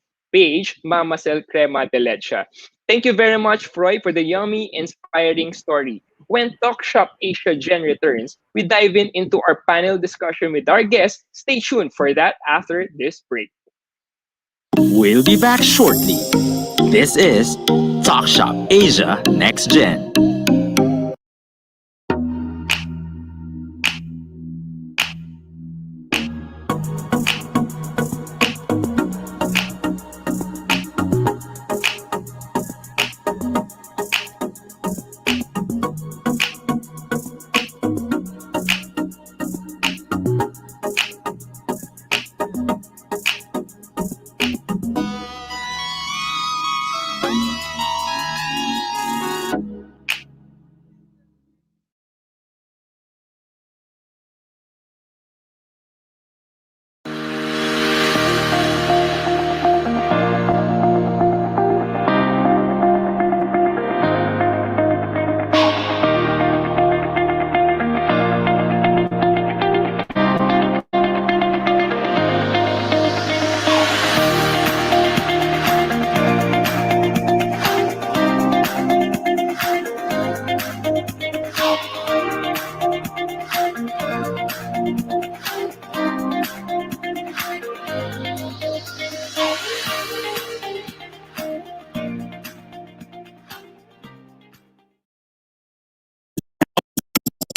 Mama Cell Crema de Leche. Thank you very much, Froy, for the yummy, inspiring story. When Talk Shop Asia Gen returns, we dive into our panel discussion with our guests. Stay tuned for that after this break. We'll be back shortly. This is Talk Shop Asia Next Gen.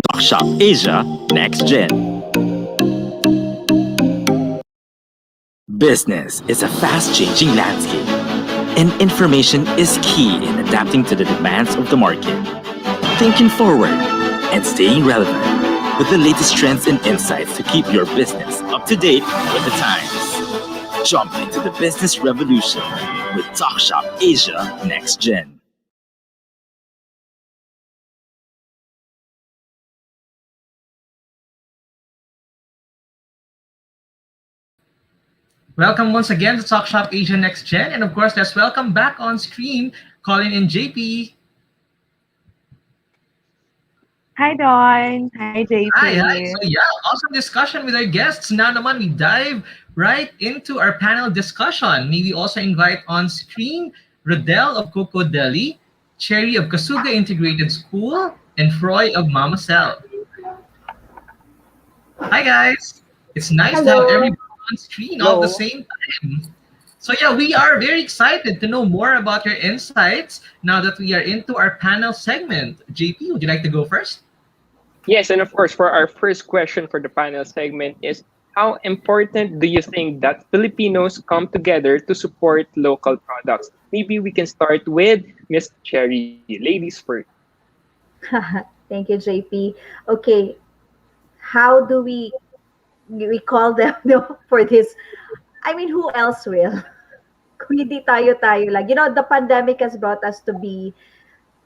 Talk Shop Asia Next Gen. Business is a fast-changing landscape, and information is key in adapting to the demands of the market. Thinking forward and staying relevant with the latest trends and insights to keep your business up to date with the times. Jump into the business revolution with TalkShop Asia Next Gen. Welcome once again to Talk Shop Asia Next Gen. And of course, let's welcome back on stream, calling in JP. Hi, Don. Hi, Hi. JP. So yeah, awesome discussion with our guests. Now naman, we dive right into our panel discussion. May we also invite on screen Rodel of Coco Deli, Cherry of Kasuga Integrated School, and Froy of Mama Cell. Hi guys. It's nice to have Hello. everyone on screen all at the same time. So yeah, we are very excited to know more about your insights now that we are into our panel segment. JP, would you like to go first? Yes, and of course, for our first question for the panel segment is, how important do you think that Filipinos come together to support local products? Maybe we can start with Miss Cherry. Ladies first. Thank you, JP. Okay, how do we call them no, for this? I mean, who else will? Kung hindi tayo lang. You know, the pandemic has brought us to be,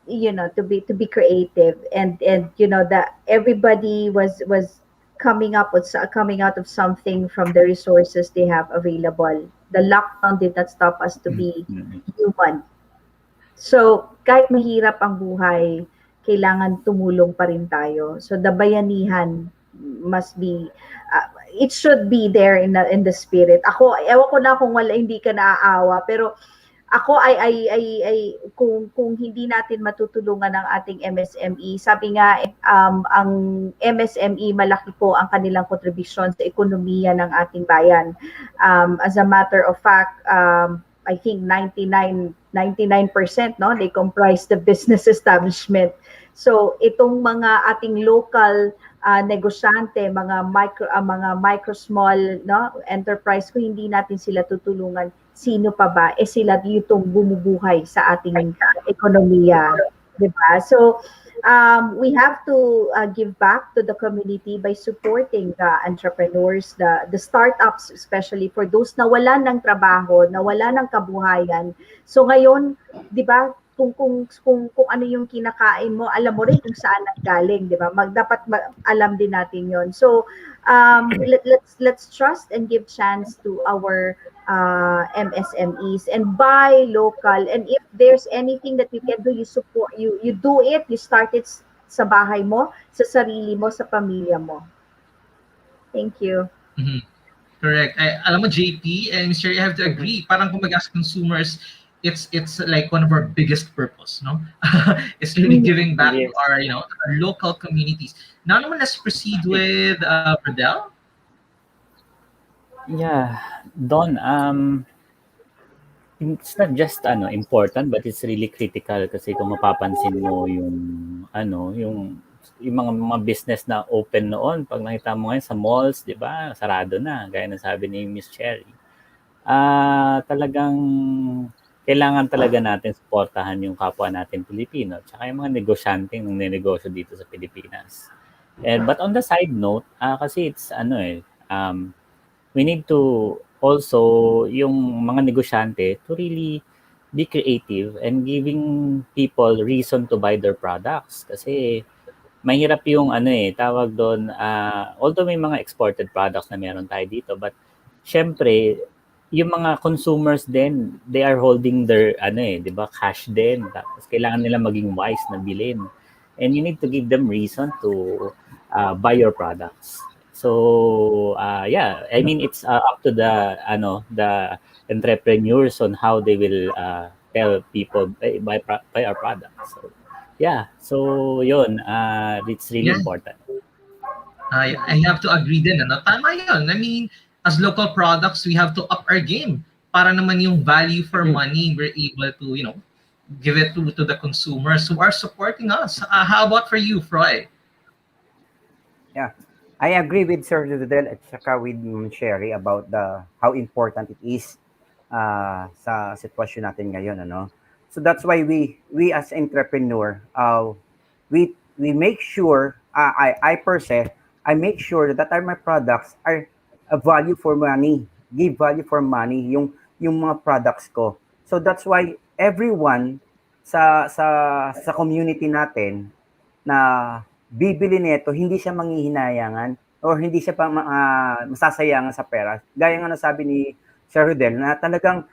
to be creative, and you know that everybody was coming out of something from the resources they have available. The lockdown did not stop us to be human. So, kahit mahirap ang buhay, kailangan tumulong pa rin tayo. So, the bayanihan must be, it should be there in the spirit. Ako, ewan ko na kung hindi ka naaawa, pero ako ay kung hindi natin matutulungan ang ating MSME, sabi nga ang MSME malaki po ang kanilang kontribusyon sa ekonomiya ng ating bayan. As a matter of fact, I think 99% no, they comprise the business establishment. So itong mga ating local negosyante, mga micro small no enterprise, kung hindi natin sila tutulungan, sino pa ba? Sila itong bumubuhay sa ating ekonomiya, di ba? So we have to give back to the community by supporting the entrepreneurs, the startups, especially for those na wala ng trabaho, na wala ng kabuhayan. So ngayon, di ba, kung ano yung kinakain mo, alam mo rin kung saan nanggaling, di ba? Dapat alam din natin yon. So let's trust and give chance to our MSMEs and buy local. And if there's anything that you can do, you support, you do it, you start it sa bahay mo, sa sarili mo, sa pamilya mo. Thank you. Mm-hmm. Correct. Alam mo, JP and Mr. I have to agree. Parang kumbaga as consumers, it's like one of our biggest purpose, no? It's really giving back to our, our local communities. Now naman, let's proceed with Bradel. Yeah, Don, it's not just important, but it's really critical kasi kung mapapansin mo yung yung mga business na open noon, pag nakita mo ngayon sa malls, 'di ba? Sarado na, gaya ng sabi ni Miss Cherry. Talagang kailangan talaga natin suportahan yung kapwa natin Pilipino, tsaka yung mga negosyante ng negosyo dito sa Pilipinas. But on the side note, kasi it's we need to also yung mga negosyante to really be creative and giving people reason to buy their products. Kasi mahirap yung tawag doon, although may mga exported products na meron tayo dito, but syempre, yung mga consumers din, they are holding their, di ba, cash din. Tapos kailangan nila maging wise na bilhin. And you need to give them reason to buy your products. So yeah, I mean it's up to the entrepreneurs on how they will tell people buy our products. So yeah, so yun, it's really important. I have to agree din. Tama yun. I mean, as local products, we have to up our game para naman yung value for money we're able to give it to the consumers who are supporting us. How about for you, Froy? Yeah. I agree with Sir Dudel at saka with Sherry about the how important it is sa sitwasyon natin ngayon, ano. So that's why we as entrepreneur, we make sure, I per se, I make sure that my products are a value for money, give value for money yung mga products ko. So that's why everyone sa community natin na bibili nito, hindi siya manghihinayangan or hindi siya masasayangan sa pera. Gaya nga nasabi ni Sir Rodel na talagang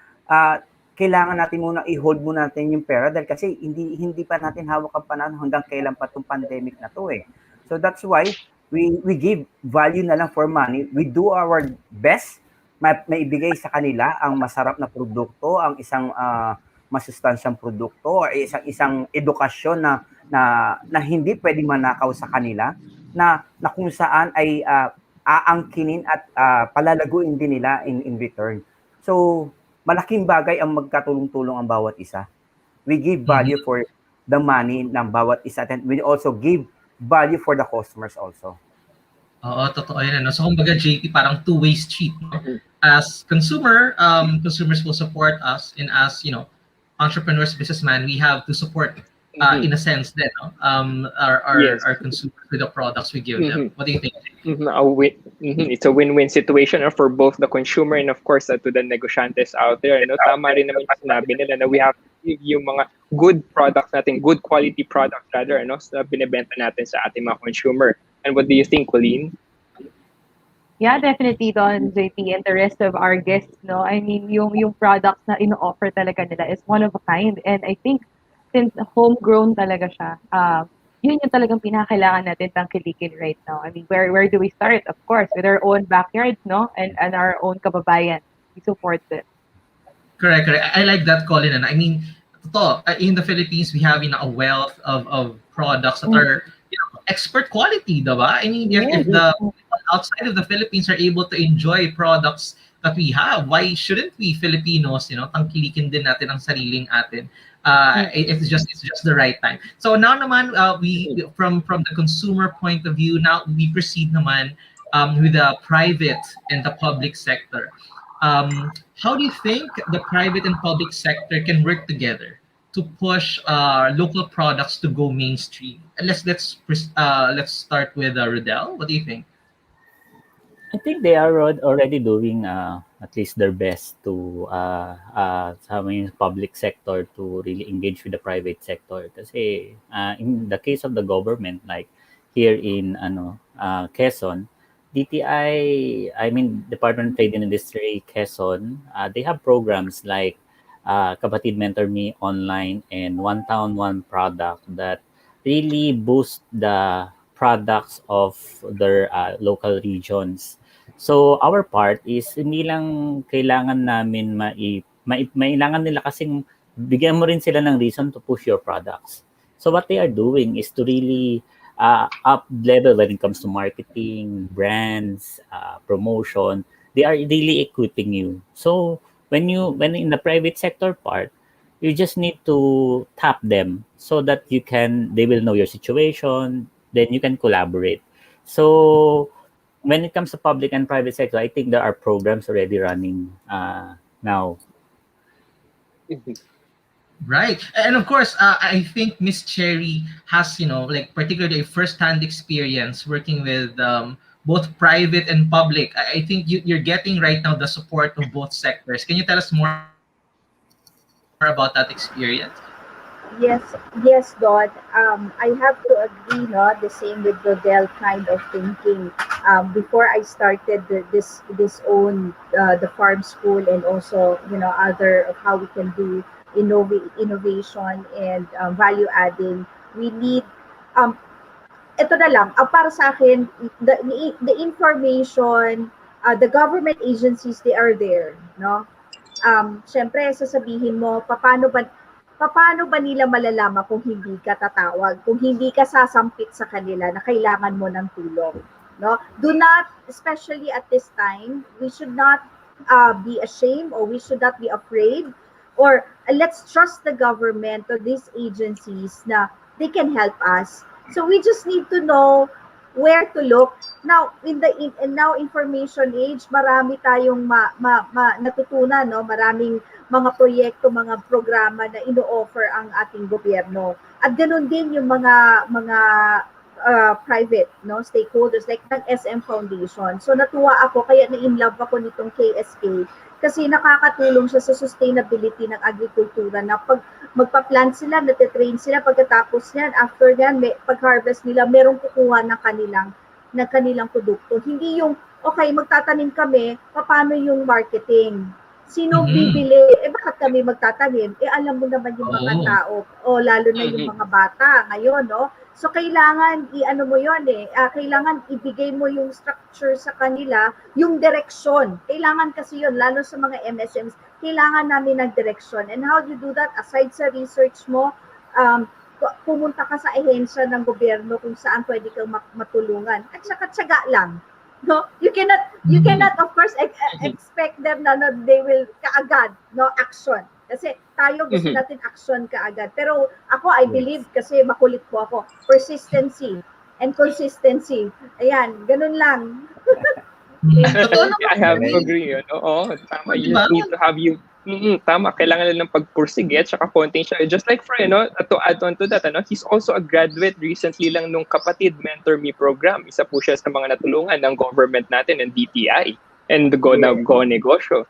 kailangan natin muna i-hold muna natin yung pera dahil kasi hindi pa natin hawak ang panahon hanggang kailan pa itong pandemic na to eh. So that's why we give value na lang for money. We do our best maibigay sa kanila ang masarap na produkto, ang isang masustansyang produkto or isang edukasyon na hindi pwedeng manakaw sa kanila na kung saan ay aangkinin at palalaguin din nila in return. So, malaking bagay ang magkatulong-tulong ang bawat isa. We give value for the money ng bawat isa and we also give value for the customers also. Oo, totoo yun. Ano? So, kumbaga, JP, parang two-way street. No? As consumers will support us, and as, entrepreneurs, businessmen, we have to support, in a sense, then, our consumers with the products we give them. What do you think? It's a win-win situation for both the consumer and, of course, to the negosyantes out there. Tama rin naman yung sinabi nila na we have to give yung mga good products natin, good quality products rather, sa binibenta natin sa ating mga consumer. And what do you think, Colleen? Yeah, definitely, Don, JP, and the rest of our guests, no? I mean, yung products na ino-offer talaga nila is one of a kind. And I think, since homegrown talaga siya, yun yung talagang pinakailangan natin tangkilikin right now. I mean, where do we start? Of course, with our own backyards, no? And our own kababayan. We support it. Correct. I like that, Colin. And I mean, in the Philippines, we have a wealth of products that are expert quality, diba? I mean, if the people outside of the Philippines are able to enjoy products that we have, why shouldn't we Filipinos, tangkilikin din natin ang sariling atin? It's just the right time. So now naman, we from the consumer point of view, now we proceed naman with the private and the public sector. How do you think the private and public sector can work together to push local products to go mainstream? And let's start with Rodel. What do you think? I think they are already doing at least their best to sa public sector to really engage with the private sector. Kasi in the case of the government, like here in Quezon, DTI, I mean Department of Trade and Industry Quezon, they have programs like Kapatid Mentor Me Online and One Town One Product that really boost the products of their local regions. So our part is hindi lang kailangan namin mailangan nila kasing bigyan mo rin sila ng reason to push your products. So what they are doing is to really up level when it comes to marketing, brands, promotion. They are really equipping you. So when in the private sector part, you just need to tap them so that they will know your situation, then you can collaborate. So when it comes to public and private sector, I think there are programs already running now. Right. And of course, I think Miss Cherry has, particularly a first-hand experience working with both private and public. I think you're getting right now the support of both sectors. Can you tell us more about that experience? Yes, Don. I have to agree, no, the same with Rodel kind of thinking. Before I started this own the farm school and also other of how we can do innovation and value adding, we need ito na lang para sa akin the information, the government agencies, they are there, no? Syempre sasabihin mo paano ba nila malalaman kung hindi ka tatawag, kung hindi ka sasampit sa kanila na kailangan mo ng tulong, no? Do not, especially at this time, we should not be ashamed or we should not be afraid, or let's trust the government or these agencies na they can help us. So we just need to know where to look. Now, and now information age, marami tayong natutunan, no? Maraming mga proyekto, mga programa na ino-offer ang ating gobyerno. At ganoon din yung mga private, no, stakeholders like ng SM Foundation. So natuwa ako, kaya na-in love ako nitong KSK kasi nakakatulong siya sa sustainability ng agrikultura na pag magpa-plant sila, nate-train sila, pagkatapos niyan, after yan, pag-harvest nila, merong kukuha ng kanilang produkto. Hindi yung, okay, magtatanim kami, paano yung marketing? Sino bibili? Bakit kami magtatanim? Alam mo naman yung mga tao, lalo na yung mga bata ngayon, no? So, kailangan, i-ano mo yun kailangan ibigay mo yung structure sa kanila, yung direksyon. Kailangan kasi yun, lalo sa mga MSMs, kailangan namin ng direksyon. And how do you do that? Aside sa research mo, pumunta ka sa ahensya ng gobyerno kung saan pwede kang matulungan. At saka tiyaga lang. No, you cannot of course expect them na they will kaagad action kasi tayo gusto natin action kaagad, pero ako I believe kasi makulit po ako, persistency and consistency, ayan, ganun lang. I have to agree, tama, you need to have tama, kailangan lang ng pagpursige at saka konting siya. Just like for, to add on to that, he's also a graduate recently lang nung Kapatid Mentor Me program. Isa po siya sa mga natulungan ng government natin, ng DTI, and Go Negosyo.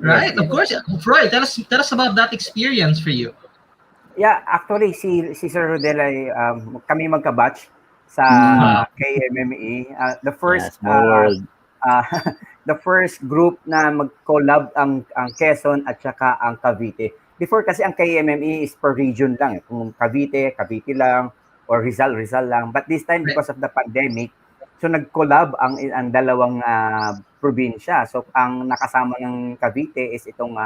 Right, of course. Freud, tell us about that experience for you. Yeah, actually, si Sir Rodel ay kami magka-batch sa KMME. The first the first group na mag-collab ang Quezon at saka ang Cavite. Before kasi ang KMME is per region lang. Kung Cavite lang, or Rizal lang. But this time, because of the pandemic, so nag-collab ang dalawang probinsya. So ang nakasama ng Cavite is itong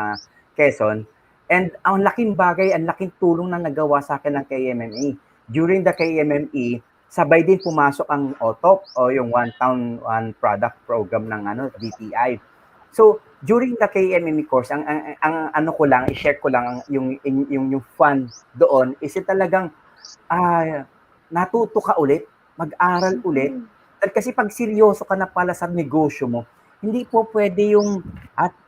Quezon. And ang laking bagay, ang laking tulong na nagawa sa akin ng KMME. During the KMME, sabay din pumasok ang OTOP o yung One Town One Product program ng DTI. So during the KMME course, ang ano ko lang, i-share ko lang yung fun doon is talagang natuto ka ulit, mag-aral ulit. Kasi pag seryoso ka na pala sa negosyo mo, hindi po pwede yung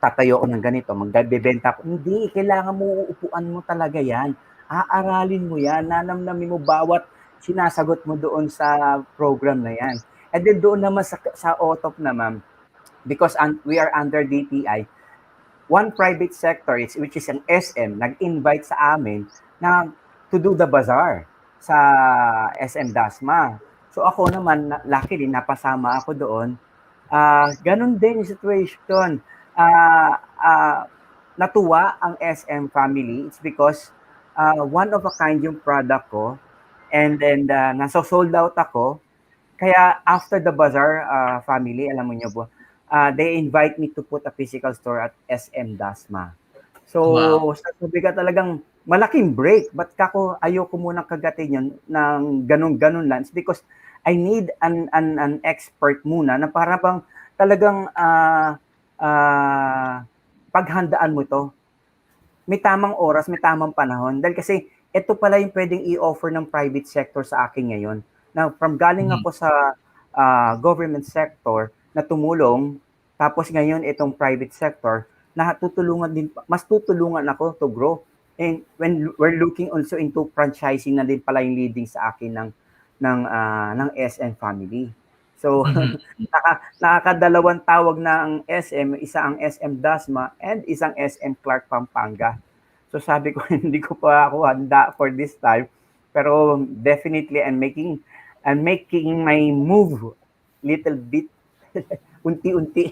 tatayo ko ng ganito, magbebenta ko. Hindi, kailangan mo uupuan mo talaga yan. Aaralin mo yan, nanamnamin mo bawat sinasagot mo doon sa program na yan. And then doon naman sa OTOP naman, because we are under DTI, one private sector, which is an SM, nag-invite sa amin na to do the bazaar sa SM Dasma. So ako naman, luckily, napasama ako doon. Ganun din yung situation. Natuwa ang SM family. It's because one of a kind yung product ko. And then, nasa-sold out ako. Kaya, after the bazaar family, alam mo nyo po, they invite me to put a physical store at SM Dasma. So, sabi ka talagang malaking break. Ba't ayoko munang kagatin yun ng ganun-ganun lang? It's because I need an expert muna na para bang talagang paghandaan mo to. May tamang oras, may tamang panahon. Dahil kasi, ito pala yung pwedeng i-offer ng private sector sa akin ngayon. Now, from galing ako sa government sector na tumulong, tapos ngayon itong private sector, mas tutulungan ako to grow. And when we're looking also into franchising na din pala yung leading sa akin ng SM family. So, nakakadalawang tawag na ang SM, isa ang SM Dasma and isang SM Clark Pampanga. So sabi ko, hindi ko pa ako handa for this time. Pero definitely, I'm making my move little bit, unti-unti,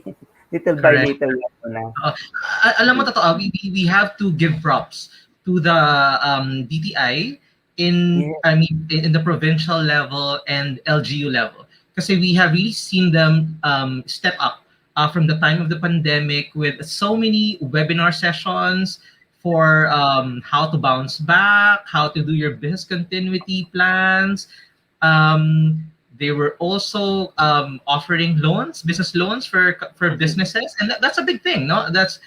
little by little. Alam mo, totoo, we have to give props to the DTI in the provincial level and LGU level. Kasi we have really seen them step up from the time of the pandemic with so many webinar sessions, for how to bounce back, how to do your business continuity plans. They were also offering business loans for businesses, and that's a big thing, no? That's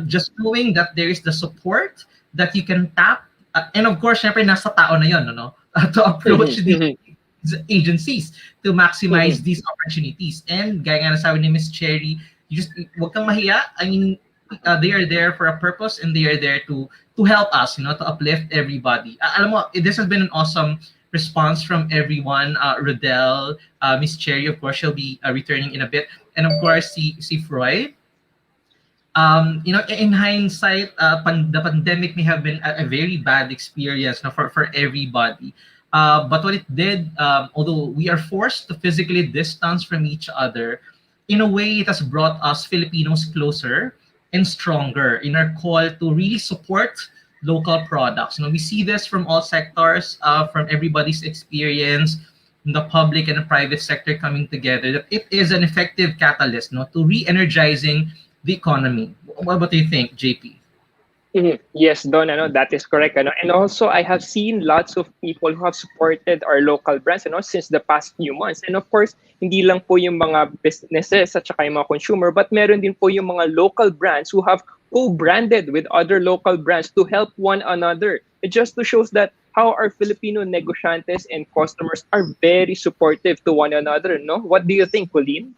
just knowing that there is the support that you can tap, and of course, syempre nasa tao na yun, no? To approach agencies to maximize these opportunities. And gaya nga nasabi ni Miss Cherry, you just wag kang mahiya. I mean, they are there for a purpose and they are there to help us, to uplift everybody. Alam mo, this has been an awesome response from everyone. Rodel, Miss Cherry, of course, she'll be returning in a bit, and of course, si Freud. In hindsight, the pandemic may have been a very bad experience, for everybody. But what it did, although we are forced to physically distance from each other, in a way, it has brought us Filipinos closer and stronger in our call to really support local products. We see this from all sectors, from everybody's experience, in the public and the private sector coming together, that it is an effective catalyst, to re-energizing the economy. What do you think, JP? Yes, Don, that is correct. And also, I have seen lots of people who have supported our local brands since the past few months. And of course, hindi lang po yung mga businesses at saka yung mga consumer, but meron din po yung mga local brands who have co-branded with other local brands to help one another. It just shows that how our Filipino negociantes and customers are very supportive to one another. No? What do you think, Colleen?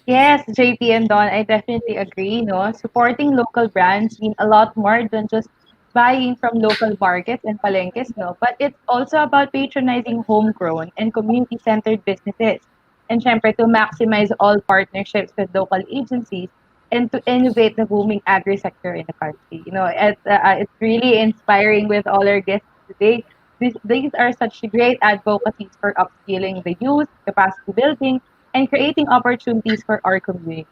Yes, JP and Don, I definitely agree. Supporting local brands mean a lot more than just buying from local markets and palengkes, but it's also about patronizing homegrown and community-centered businesses. And syempre, to maximize all partnerships with local agencies and to innovate the booming agri-sector in the country. It's really inspiring with all our guests today. These are such great advocacies for upskilling the youth, capacity building, and creating opportunities for our community.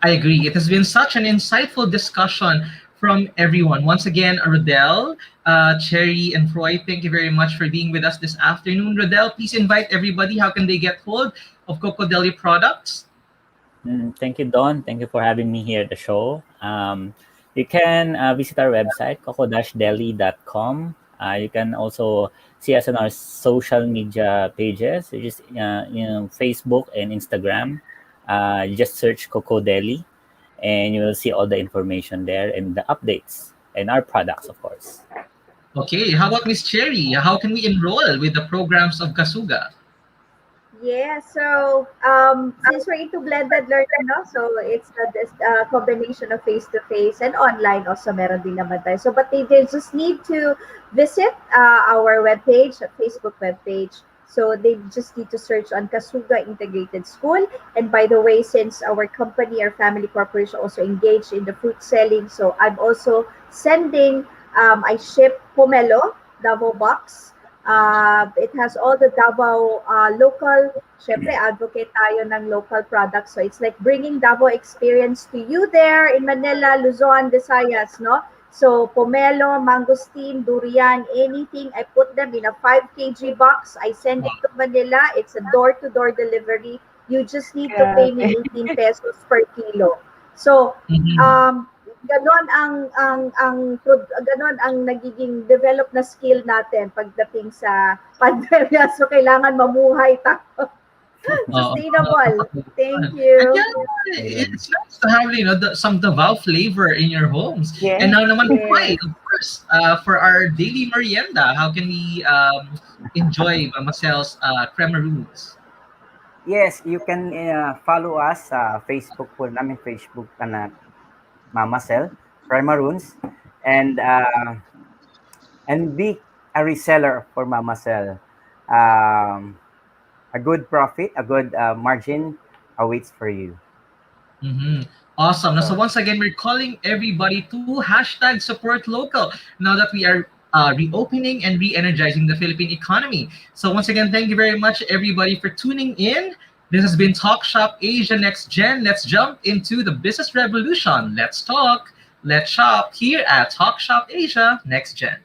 I agree. It has been such an insightful discussion from everyone. Once again, Rodel, Cherry, and Freud, thank you very much for being with us this afternoon. Rodel, please invite everybody. How can they get hold of Coco Deli products? Thank you, Don. Thank you for having me here at the show. You can visit our website, coco-deli.com. You can also see us on our social media pages, which is Facebook and Instagram. You just search Coco Deli, and you will see all the information there and the updates and our products, of course. Okay, how about Miss Cherry? How can we enroll with the programs of Kasuga? Yeah, so since we're into blended learning, so it's a combination of face-to-face and online also meron din naman tayo. So, but they just need to visit our webpage, Facebook webpage. So they just need to search on Kasuga Integrated School. And by the way, since our company, our family corporation also engaged in the fruit selling, so I'm also sending, I ship pomelo, Davao box. It has all the Davao local, syempre advocate tayo ng local products. So it's like bringing Davao experience to you there in Manila, Luzon, Visayas, So pomelo, mangosteen, durian, anything, I put them in a 5 kg box. I send it to Manila. It's a door-to-door delivery. You just need to pay me 18 pesos per kilo. So, ganon ang nagiging develop na skill natin pagdating sa pandemya. So kailangan mamuhay tayo. Sustainable. Thank you. It's nice to have some Davao flavor in your homes. Yes. And now naman Freud, of course, for our daily merienda, how can we enjoy Mama Cel's cremaroons? Yes, you can follow us sa Facebook po namin, Facebook na Mama Cel, Primaroons, and be a reseller for Mama Cel. A good profit, a good margin awaits for you. Awesome. So once again, we're calling everybody to #support_local now that we are reopening and re-energizing the Philippine economy. So once again, thank you very much, everybody, for tuning in. This has been Talk Shop Asia Next Gen. Let's jump into the business revolution. Let's talk, let's shop here at Talk Shop Asia Next Gen.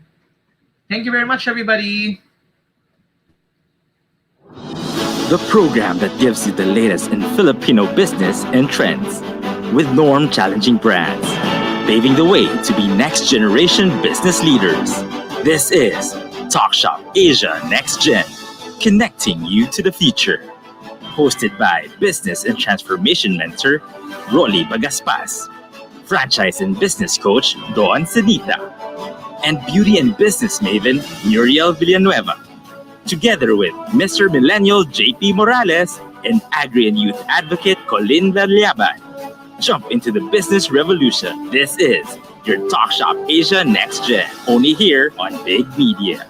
Thank you very much, everybody. The program that gives you the latest in Filipino business and trends with norm challenging brands, paving the way to be next generation business leaders. This is Talk Shop Asia Next Gen, connecting you to the future. Hosted by business and transformation mentor Rolly Bagaspas, franchise and business coach Don Senita, and beauty and business maven Muriel Villanueva. together with Mr. Millennial JP Morales and Agri and Youth Advocate Colin Valyaban. Jump into the business revolution. This is your Talk Shop Asia Next Gen, only here on Big Media.